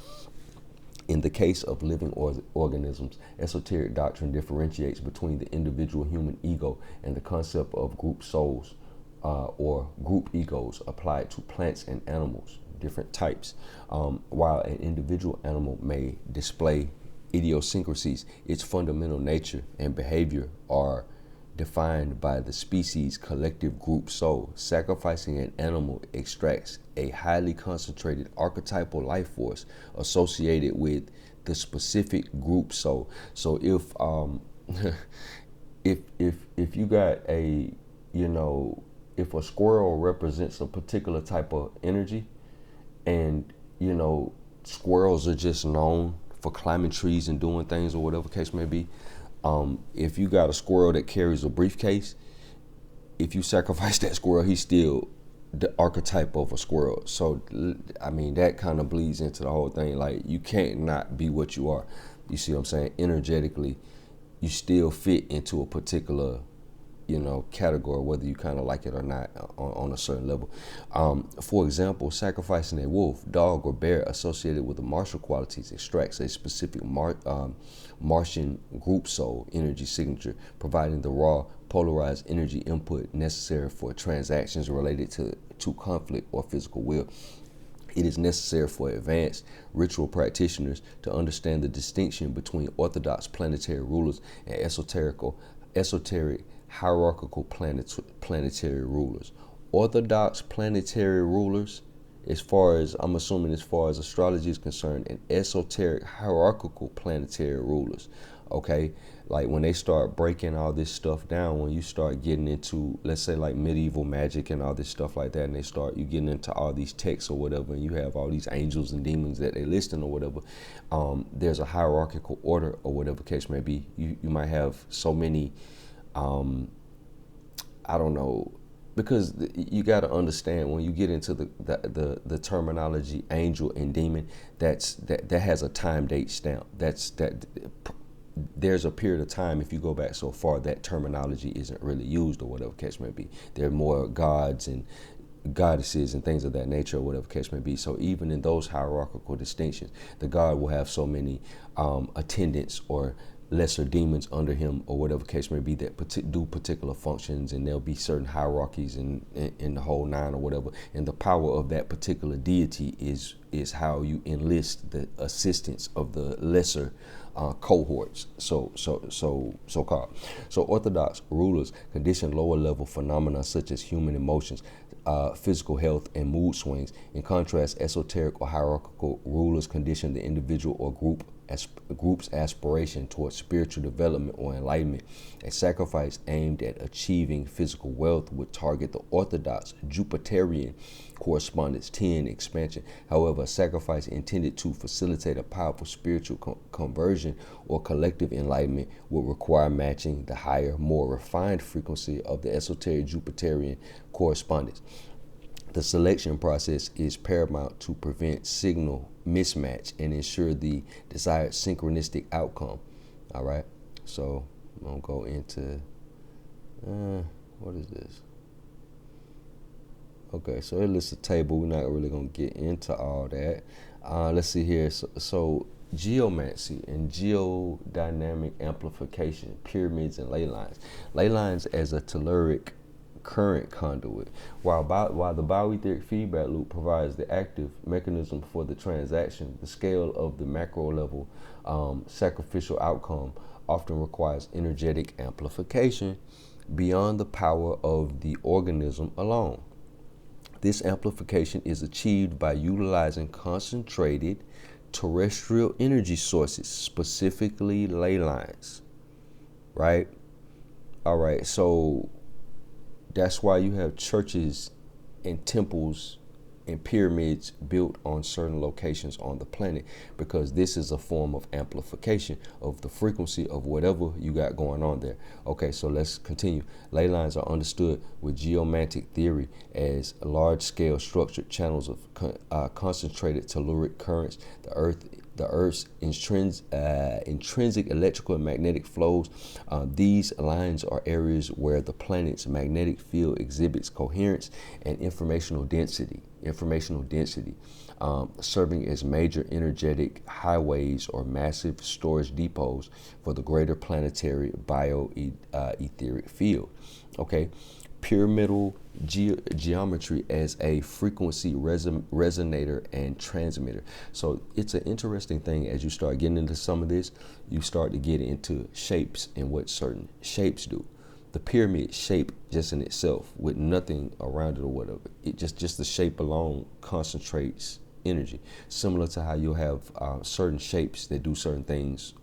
In the case of living organisms, esoteric doctrine differentiates between the individual human ego and the concept of group souls or group egos applied to plants and animals, different types. While an individual animal may display idiosyncrasies, its fundamental nature and behavior are defined by the species' collective group soul. Sacrificing an animal extracts a highly concentrated archetypal life force associated with the specific group soul. So if if you got a, if a squirrel represents a particular type of energy, and squirrels are just known for climbing trees and doing things or whatever case may be, if you got a squirrel that carries a briefcase, if you sacrifice that squirrel, he's still the archetype of a squirrel. So, I mean, that kind of bleeds into the whole thing. Like, you can't not be what you are. You see what I'm saying? Energetically, you still fit into a particular, category, whether you kind of like it or not on a certain level. For example, sacrificing a wolf, dog, or bear associated with the martial qualities extracts a specific Martian group soul energy signature, providing the raw polarized energy input necessary for transactions related to conflict or physical will. It is necessary for advanced ritual practitioners to understand the distinction between orthodox planetary rulers and esoteric hierarchical planetary rulers. Orthodox planetary rulers, as far as astrology is concerned, and esoteric hierarchical planetary rulers. Okay, like when they start breaking all this stuff down, when you start getting into, let's say, like medieval magic and all this stuff like that, and you getting into all these texts or whatever, and you have all these angels and demons that they listing or whatever, there's a hierarchical order or whatever case may be. You might have so many, I don't know, because you got to understand when you get into the terminology angel and demon, that has a time date stamp. There's a period of time, if you go back so far, that terminology isn't really used or whatever case may be. There are more gods and goddesses and things of that nature or whatever case may be. So even in those hierarchical distinctions, the god will have so many attendants or lesser demons under him or whatever case may be that do particular functions, and there'll be certain hierarchies in the whole nine or whatever. And the power of that particular deity is how you enlist the assistance of the lesser cohorts, so called. So orthodox rulers condition lower level phenomena such as human emotions, physical health, and mood swings. In contrast, esoteric or hierarchical rulers condition the individual or group's aspiration towards spiritual development or enlightenment. A sacrifice aimed at achieving physical wealth would target the orthodox Jupiterian correspondence 10 expansion. However, a sacrifice intended to facilitate a powerful spiritual conversion or collective enlightenment would require matching the higher, more refined frequency of the esoteric Jupiterian correspondence. The selection process is paramount to prevent signal mismatch and ensure the desired synchronistic outcome. All right, so I'm gonna go into what is this? Okay, so it lists a table. We're not really gonna get into all that. Let's see here. So geomancy and geodynamic amplification, pyramids and ley lines. Ley lines as a telluric current conduit. While the Bio-Aetheric feedback loop provides the active mechanism for the transaction, the scale of the macro level sacrificial outcome often requires energetic amplification beyond the power of the organism alone. This amplification is achieved by utilizing concentrated terrestrial energy sources, specifically ley lines, right? All right, so that's why you have churches and temples and pyramids built on certain locations on the planet, because this is a form of amplification of the frequency of whatever you got going on there. Okay, so let's continue. Ley lines are understood with geomantic theory as large-scale structured channels of concentrated telluric currents. The Earth's intrinsic electrical and magnetic flows. These lines are areas where the planet's magnetic field exhibits coherence and informational density, serving as major energetic highways or massive storage depots for the greater planetary bio-etheric field. Okay. Pyramidal geometry as a frequency resonator and transmitter. So it's an interesting thing. As you start getting into some of this, you start to get into shapes and what certain shapes do. The pyramid shape just in itself, with nothing around it or whatever, it just the shape alone concentrates energy, similar to how you'll have certain shapes that do certain things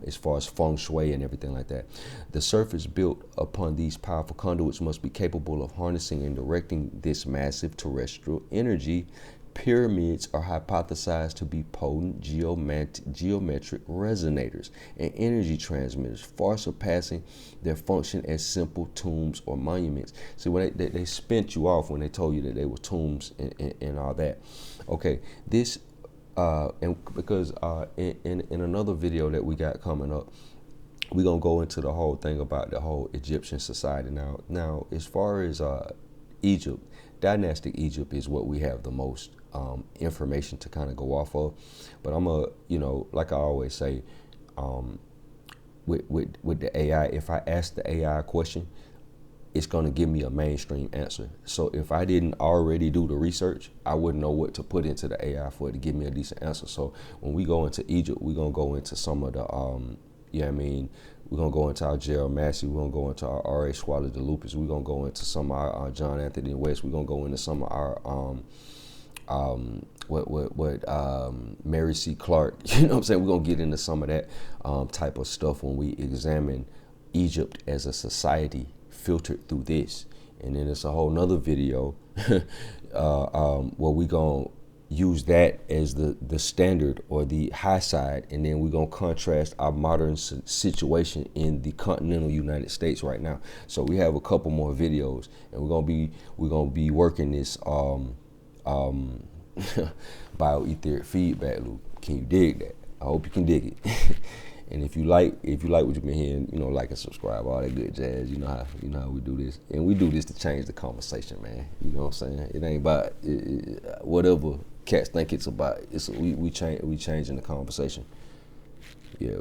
as far as feng shui and everything like that. The surface built upon these powerful conduits must be capable of harnessing and directing this massive terrestrial energy. Pyramids are hypothesized to be potent geometric resonators and energy transmitters, far surpassing their function as simple tombs or monuments. See, when they spent you off when they told you that they were tombs and all that. Okay, this and because in another video that we got coming up, we're gonna go into the whole thing about the whole Egyptian society. Now, as far as Egypt, dynastic Egypt is what we have the most information to kind of go off of. But I'm a, like I always say, with the AI, if I ask the AI a question, it's going to give me a mainstream answer. So if I didn't already do the research, I wouldn't know what to put into the AI for it to give me a decent answer. So when we go into Egypt, we're going to go into some of the, we're going to go into our Gerald Massey, we're going to go into our R.A. Swallow de Lupus, we're going to go into some of our John Anthony West, we're going to go into some of our, Mary C. Clark, you know what I'm saying? We're going to get into some of that type of stuff when we examine Egypt as a society filtered through this. And then it's a whole nother video where we gonna use that as the standard or the high side, and then we're gonna contrast our modern situation in the continental United States right now. So we have a couple more videos, and we're gonna be working this bioetheric feedback loop. Can you dig that? I hope you can dig it. And if you like what you've been hearing, like and subscribe, all that good jazz. You know how we do this, and we do this to change the conversation, man. You know what I'm saying? It ain't about whatever cats think it's about. We changing the conversation, yeah,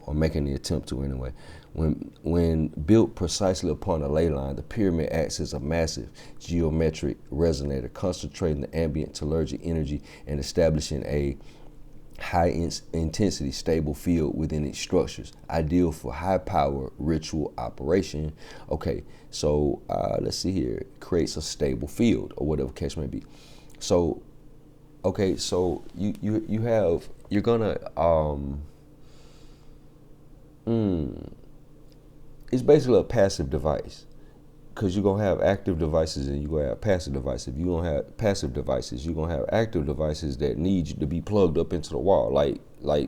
or making the attempt to anyway. When built precisely upon a ley line, the pyramid acts as a massive geometric resonator, concentrating the ambient telluric energy and establishing a high intensity stable field within its structures, ideal for high power ritual operation. Okay, so let's see here. Creates a stable field, or whatever case may be. So okay, so you're gonna it's basically a passive device, because you're going to have active devices and you're going to have passive devices. If you're going to have passive devices, you're going to have active devices that need to be plugged up into the wall. Like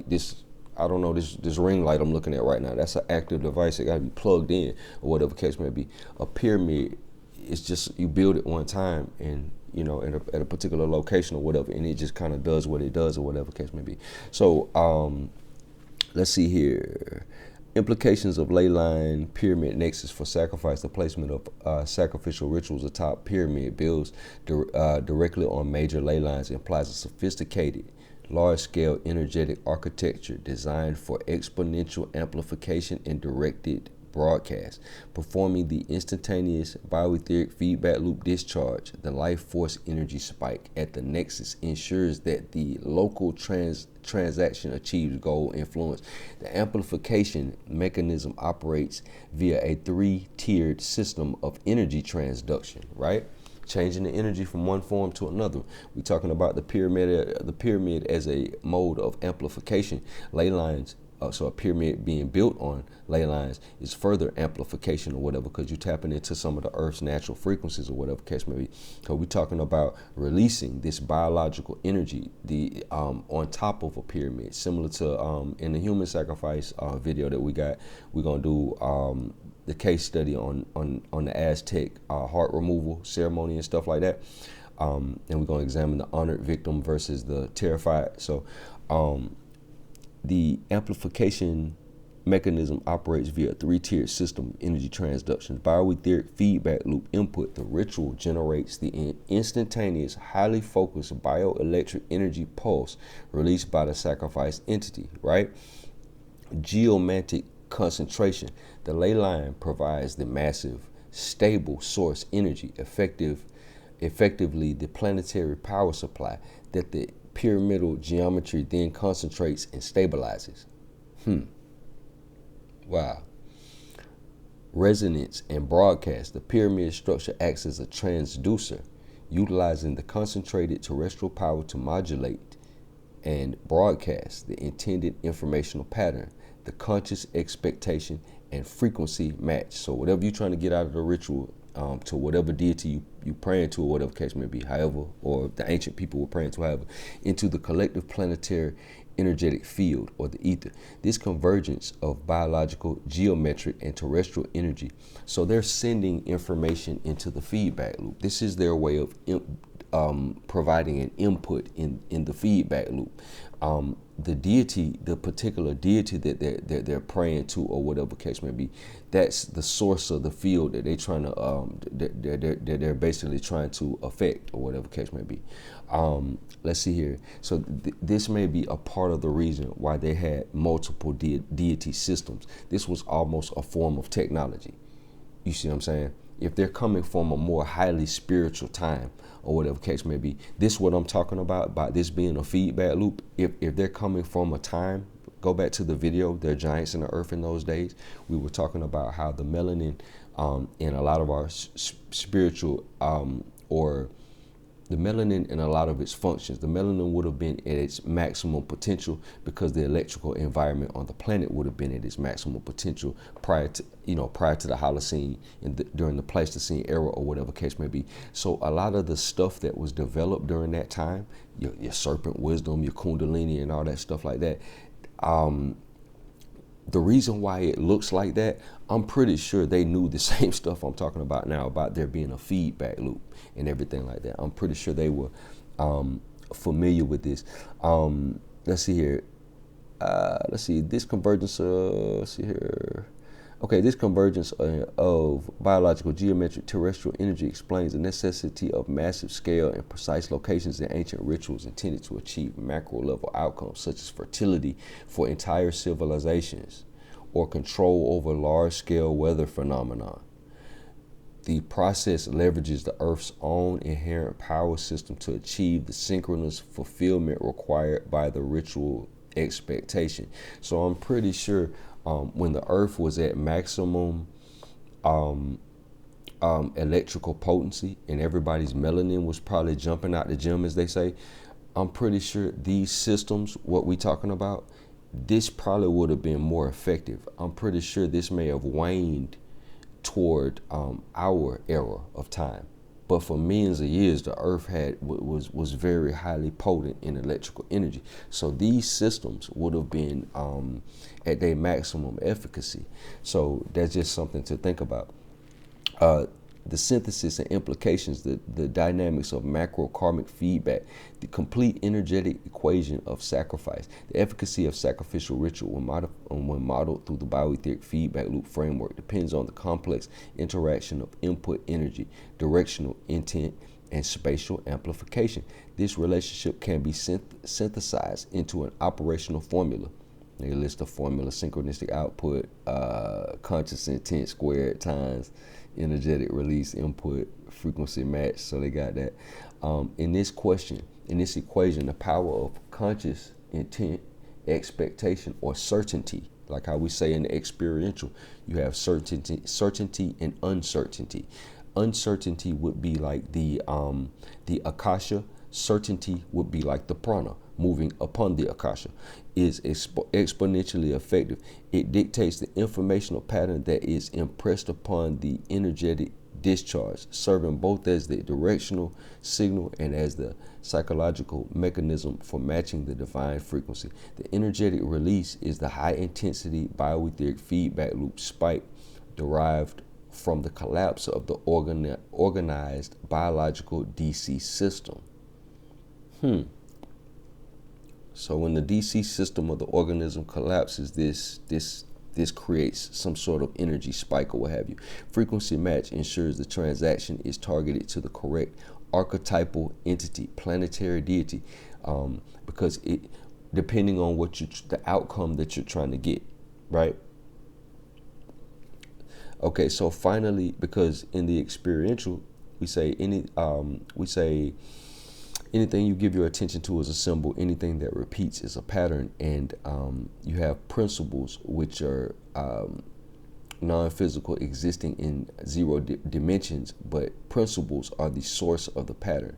this, I don't know, this ring light I'm looking at right now, that's an active device. It got to be plugged in, or whatever case may be. A pyramid, it's just, you build it one time and, at a particular location or whatever, and it just kind of does what it does, or whatever case may be. So let's see here. Implications of ley line pyramid nexus for sacrifice. The placement of sacrificial rituals atop pyramid builds directly on major ley lines implies a sophisticated, large-scale energetic architecture designed for exponential amplification and directed broadcast. Performing the instantaneous bioetheric feedback loop discharge, the life force energy spike at the nexus ensures that the local transaction achieves goal influence. The amplification mechanism operates via a three-tiered system of energy transduction, right? Changing the energy from one form to another. We're talking about the pyramid as a mode of amplification. Ley lines, so a pyramid being built on ley lines is further amplification or whatever, because you're tapping into some of the Earth's natural frequencies or whatever case may be. So we're talking about releasing this biological energy on top of a pyramid, similar to in the human sacrifice video that we got. We're gonna do the case study on the Aztec heart removal ceremony and stuff like that, and we're gonna examine the honored victim versus the terrified. So the amplification mechanism operates via a three-tiered system of energy transduction. Bio-Aetheric feedback loop input. The ritual generates the instantaneous, highly focused bioelectric energy pulse released by the sacrificed entity, right? Geometric concentration. The ley line provides the massive, stable source energy, effectively the planetary power supply that the pyramidal geometry then concentrates and stabilizes. Wow. Resonance and broadcast. The pyramid structure acts as a transducer, utilizing the concentrated terrestrial power to modulate and broadcast the intended informational pattern, the conscious expectation and frequency match. So whatever you're trying to get out of the ritual, to whatever deity you praying to, or whatever case may be, however, or the ancient people were praying to, however, into the collective planetary energetic field, or the ether. This convergence of biological, geometric, and terrestrial energy. So they're sending information into the feedback loop. This is their way of providing an input in the feedback loop. The deity, the particular deity that they're praying to, or whatever case may be, that's the source of the field that they're trying to they're basically trying to affect, or whatever case may be. Let's see here. So this may be a part of the reason why they had multiple deity systems. This was almost a form of technology. You see what I'm saying? If they're coming from a more highly spiritual time, or whatever case may be, this is what I'm talking about this being a feedback loop. If they're coming from a time, go back to the video, they're giants in the earth in those days. We were talking about how the melanin in a lot of our spiritual or the melanin in a lot of its functions, the melanin would have been at its maximum potential because the electrical environment on the planet would have been at its maximum potential prior to the Holocene and during the Pleistocene era, or whatever case may be. So a lot of the stuff that was developed during that time, your serpent wisdom, your kundalini, and all that stuff like that, the reason why it looks like that, I'm pretty sure they knew the same stuff I'm talking about now, about there being a feedback loop and everything like that. I'm pretty sure they were familiar with this. Let's see here. Let's see, this convergence, let's see here. Okay, this convergence of biological geometric terrestrial energy explains the necessity of massive scale and precise locations in ancient rituals intended to achieve macro level outcomes such as fertility for entire civilizations or control over large scale weather phenomena. The process leverages the Earth's own inherent power system to achieve the synchronous fulfillment required by the ritual expectation. So I'm pretty sure when the Earth was at maximum electrical potency and everybody's melanin was probably jumping out the gym, as they say, I'm pretty sure these systems, what we talking about, this probably would have been more effective. I'm pretty sure this may have waned toward our era of time. But for millions of years, the Earth was very highly potent in electrical energy. So these systems would have been at their maximum efficacy. So that's just something to think about. The synthesis and implications, the dynamics of macro karmic feedback, the complete energetic equation of sacrifice, the efficacy of sacrificial ritual when modeled through the bioetheric feedback loop framework depends on the complex interaction of input energy, directional intent, and spatial amplification. This relationship can be synthesized into an operational formula. They list the formula: synchronistic output, conscious intent squared times energetic release input, frequency match. So they got that. In this equation, the power of conscious intent, expectation, or certainty, like how we say in the experiential, you have certainty and uncertainty. Uncertainty would be like the akasha. Certainty would be like the prana moving upon the akasha. Is exponentially effective. It dictates the informational pattern that is impressed upon the energetic discharge, serving both as the directional signal and as the psychological mechanism for matching the divine frequency. The energetic release is the high intensity bioetheric feedback loop spike derived from the collapse of the organized biological DC system. So when the DC system of the organism collapses, this creates some sort of energy spike or what have you. Frequency match ensures the transaction is targeted to the correct archetypal entity, planetary deity, because it, depending on what the outcome that you're trying to get, right? Okay, so finally, because in the experiential, we say anything you give your attention to is a symbol. Anything that repeats is a pattern. And you have principles which are non-physical, existing in zero dimensions, but principles are the source of the pattern.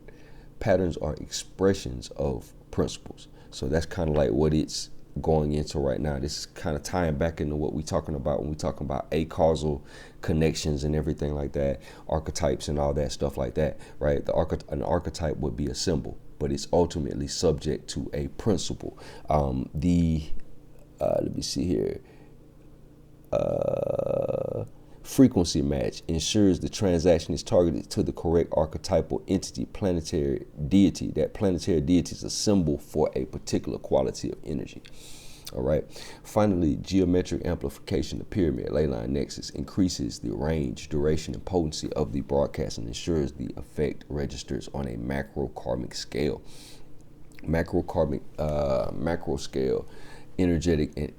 Patterns are expressions of principles. So that's kind of like what it's going into right now. This is kind of tying back into what we're talking about when we talk about acausal connections and everything like that, archetypes and all that stuff like that, right? An archetype would be a symbol, but it's ultimately subject to a principle. Let me see here. frequency match ensures the transaction is targeted to the correct archetypal entity, planetary deity. That planetary deity is a symbol for a particular quality of energy. All right. Finally, geometric amplification, the pyramid ley line nexus, increases the range, duration, and potency of the broadcast and ensures the effect registers on a macro karmic scale. Macro scale, energetic and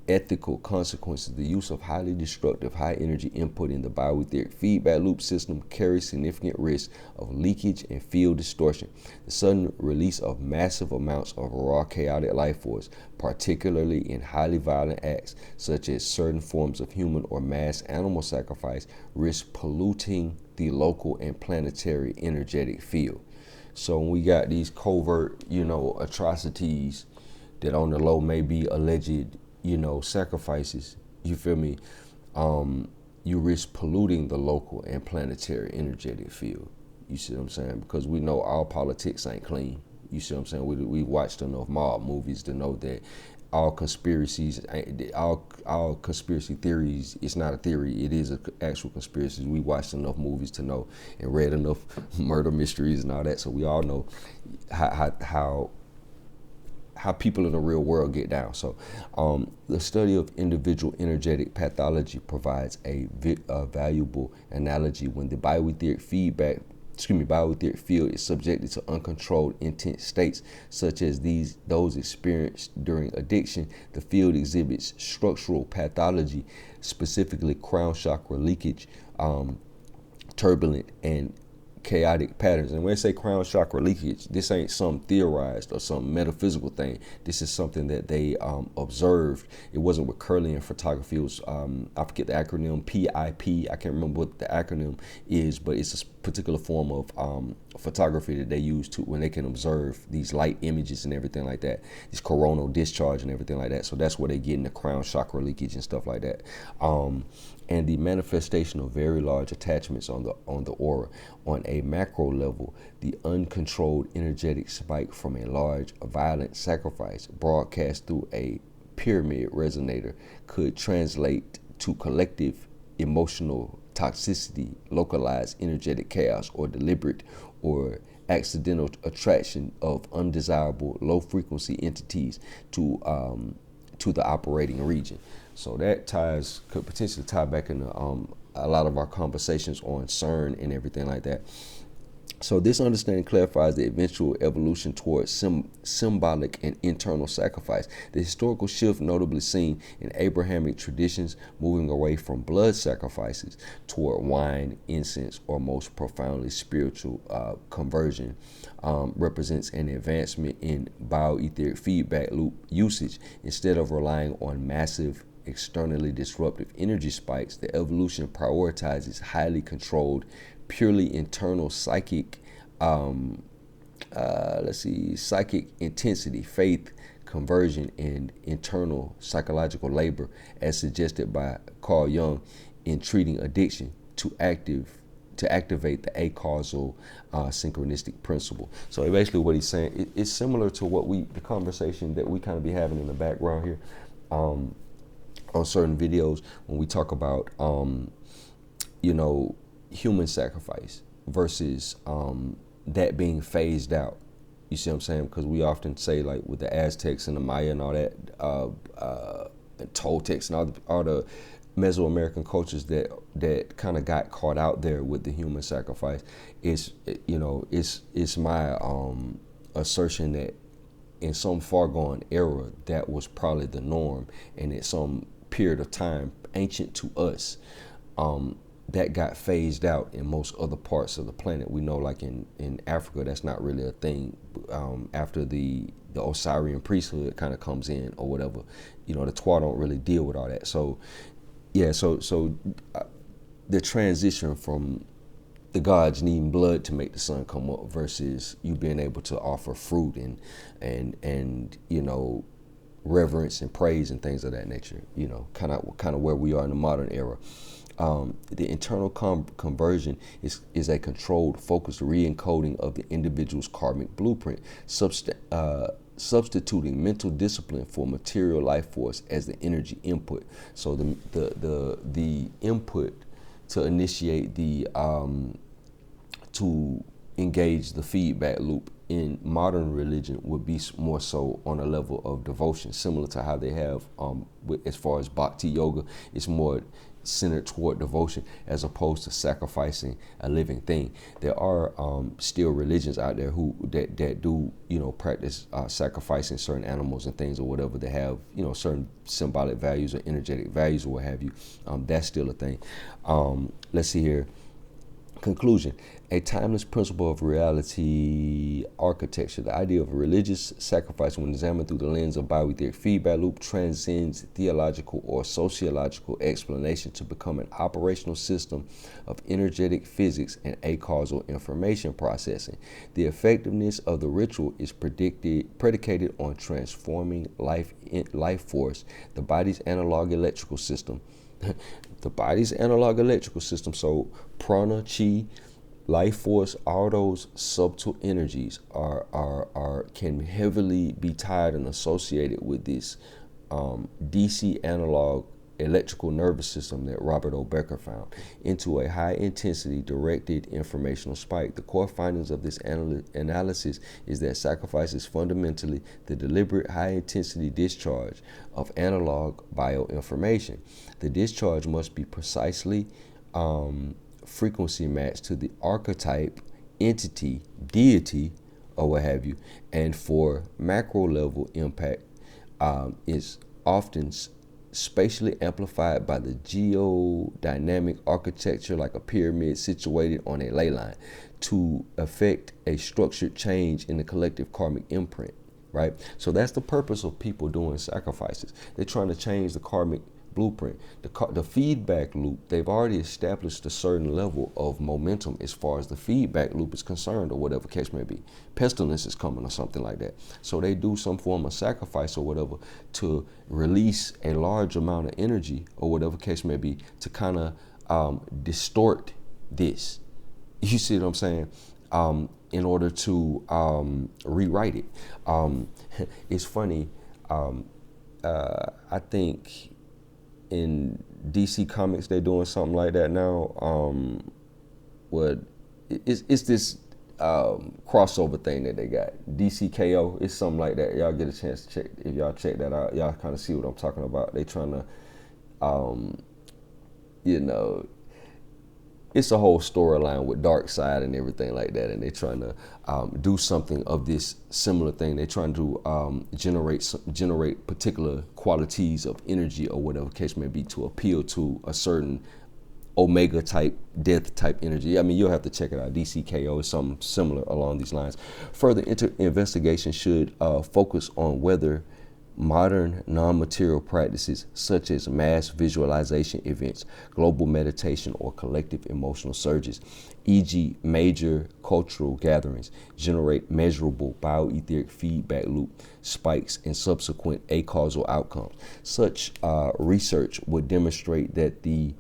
ethical consequences. The use of highly destructive, high energy input in the bioetheric feedback loop system carries significant risk of leakage and field distortion. The sudden release of massive amounts of raw chaotic life force, particularly in highly violent acts such as certain forms of human or mass animal sacrifice, risks polluting the local and planetary energetic field. So when we got these covert, atrocities that on the low may be alleged, sacrifices, you feel me? You risk polluting the local and planetary energetic field. You see what I'm saying? Because we know all politics ain't clean. You see what I'm saying? We watched enough mob movies to know that all conspiracies, all conspiracy theories, it's not a theory, it is an actual conspiracy. We watched enough movies to know and read enough murder mysteries and all that, so we all know how people in the real world get down. So the study of individual energetic pathology provides a valuable analogy when the bioetheric field is subjected to uncontrolled intense states such as those experienced during addiction. The field exhibits structural pathology, specifically crown chakra leakage, turbulent and chaotic patterns. And when they say crown chakra leakage, this ain't some theorized or some metaphysical thing. This is something that they observed. It wasn't with Kirlian photography. It was, I forget the acronym, PIP. I can't remember what the acronym is, but it's a particular form of photography that they use to when they can observe these light images and everything like that, this coronal discharge and everything like that. So that's where they get in the crown chakra leakage and stuff like that. And the manifestation of very large attachments on the aura. On a macro level, the uncontrolled energetic spike from a large violent sacrifice broadcast through a pyramid resonator could translate to collective emotional toxicity, localized energetic chaos, or deliberate or accidental attraction of undesirable low frequency entities to the operating region. So that could potentially tie back into a lot of our conversations on CERN and everything like that. So this understanding clarifies the eventual evolution towards symbolic and internal sacrifice. The historical shift notably seen in Abrahamic traditions, moving away from blood sacrifices toward wine, incense, or most profoundly spiritual conversion, represents an advancement in bioetheric feedback loop usage. Instead of relying on massive externally disruptive energy spikes, the evolution prioritizes highly controlled, purely internal psychic psychic intensity, faith, conversion, and internal psychological labor, as suggested by Carl Jung in treating addiction, to activate the acausal synchronistic principle. So basically what he's saying, it's similar to the conversation that we kind of be having in the background here on certain videos when we talk about human sacrifice versus that being phased out. You see what I'm saying? Because we often say, like with the Aztecs and the Maya and all that, and Toltecs and all the Mesoamerican cultures that kind of got caught out there with the human sacrifice. It's my assertion that in some far gone era that was probably the norm, and at some period of time ancient to us, that got phased out in most other parts of the planet. We know, like in Africa, that's not really a thing. After the Osirian priesthood kind of comes in or whatever, the Twa don't really deal with all that. So yeah, so the transition from the gods needing blood to make the sun come up versus you being able to offer fruit and reverence and praise and things of that nature, kind of where we are in the modern era. The internal conversion is a controlled, focused re-encoding of the individual's karmic blueprint, substituting mental discipline for material life force as the energy input. So the input to initiate the to engage the feedback loop in modern religion would be more so on a level of devotion, similar to how they have as far as bhakti yoga. It's more centered toward devotion as opposed to sacrificing a living thing. There are still religions out there that do practice sacrificing certain animals and things or whatever that have certain symbolic values or energetic values or what have you. That's still a thing. Let's see here. Conclusion: a timeless principle of reality architecture. The idea of a religious sacrifice, when examined through the lens of Bio-Aetheric feedback loop, transcends theological or sociological explanation to become an operational system of energetic physics and acausal information processing. The effectiveness of the ritual is predicated on transforming life force, the body's analog electrical system. So prana, chi, life force, all those subtle energies can heavily be tied and associated with this DC analog electrical nervous system that Robert O. Becker found into a high intensity directed informational spike. The core findings of this analysis is that sacrifice is fundamentally the deliberate high intensity discharge of analog bioinformation. The discharge must be precisely frequency matched to the archetype, entity, deity, or what have you, and for macro level impact is often spatially amplified by the geodynamic architecture, like a pyramid situated on a ley line, to affect a structured change in the collective karmic imprint, right? So that's the purpose of people doing sacrifices. They're trying to change the karmic blueprint. The feedback loop, they've already established a certain level of momentum as far as the feedback loop is concerned, or whatever case may be. Pestilence is coming or something like that. So they do some form of sacrifice or whatever to release a large amount of energy or whatever case may be to kind of distort this. You see what I'm saying? In order to rewrite it. It's funny. I think in DC Comics they're doing something like that now. It's this crossover thing that they got. DCKO, it's something like that. Y'all get a chance to check. If y'all check that out, y'all kind of see what I'm talking about. They trying to, it's a whole storyline with Dark Side and everything like that, and they're trying to do something of this similar thing. They're trying to generate particular qualities of energy or whatever case may be to appeal to a certain Omega type, death type energy. I mean, you'll have to check it out. DCKO is something similar along these lines. Further investigation should focus on whether modern non-material practices such as mass visualization events, global meditation, or collective emotional surges, e.g. major cultural gatherings, generate measurable bioetheric feedback loop spikes and subsequent acausal outcomes. Such research would demonstrate that the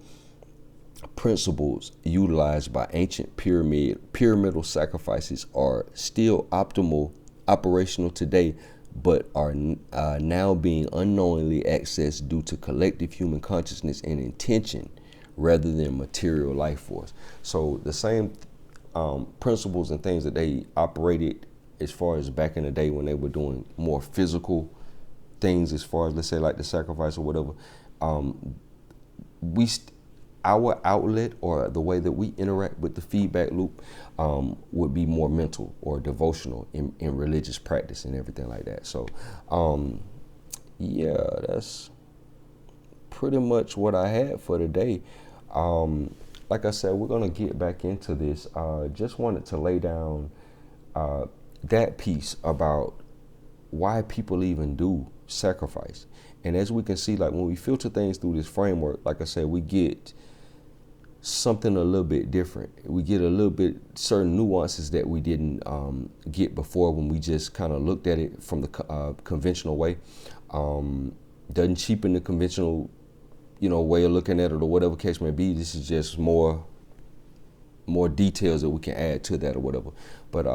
principles utilized by ancient pyramidal sacrifices are still operational today, but are now being unknowingly accessed due to collective human consciousness and intention rather than material life force. So the same principles and things that they operated as far as back in the day when they were doing more physical things, as far as, let's say, like the sacrifice or whatever, our outlet or the way that we interact with the feedback loop would be more mental or devotional in religious practice and everything like that. So, yeah, that's pretty much what I had for today. Like I said, we're going to get back into this. Just wanted to lay down that piece about why people even do sacrifice. And as we can see, like when we filter things through this framework, like I said, we get something a little bit different. We get a little bit certain nuances that we didn't get before when we just kind of looked at it from the conventional way. Doesn't cheapen the conventional, way of looking at it or whatever case may be. This is just more details that we can add to that or whatever. But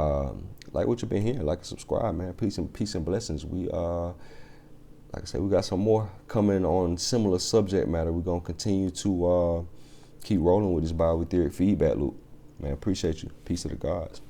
like what you've been hearing, like and subscribe, man. Peace and blessings. We like I said, we got some more coming on similar subject matter. We're gonna continue to keep rolling with this Bio-Aetheric feedback loop. Man, appreciate you. Peace to the gods.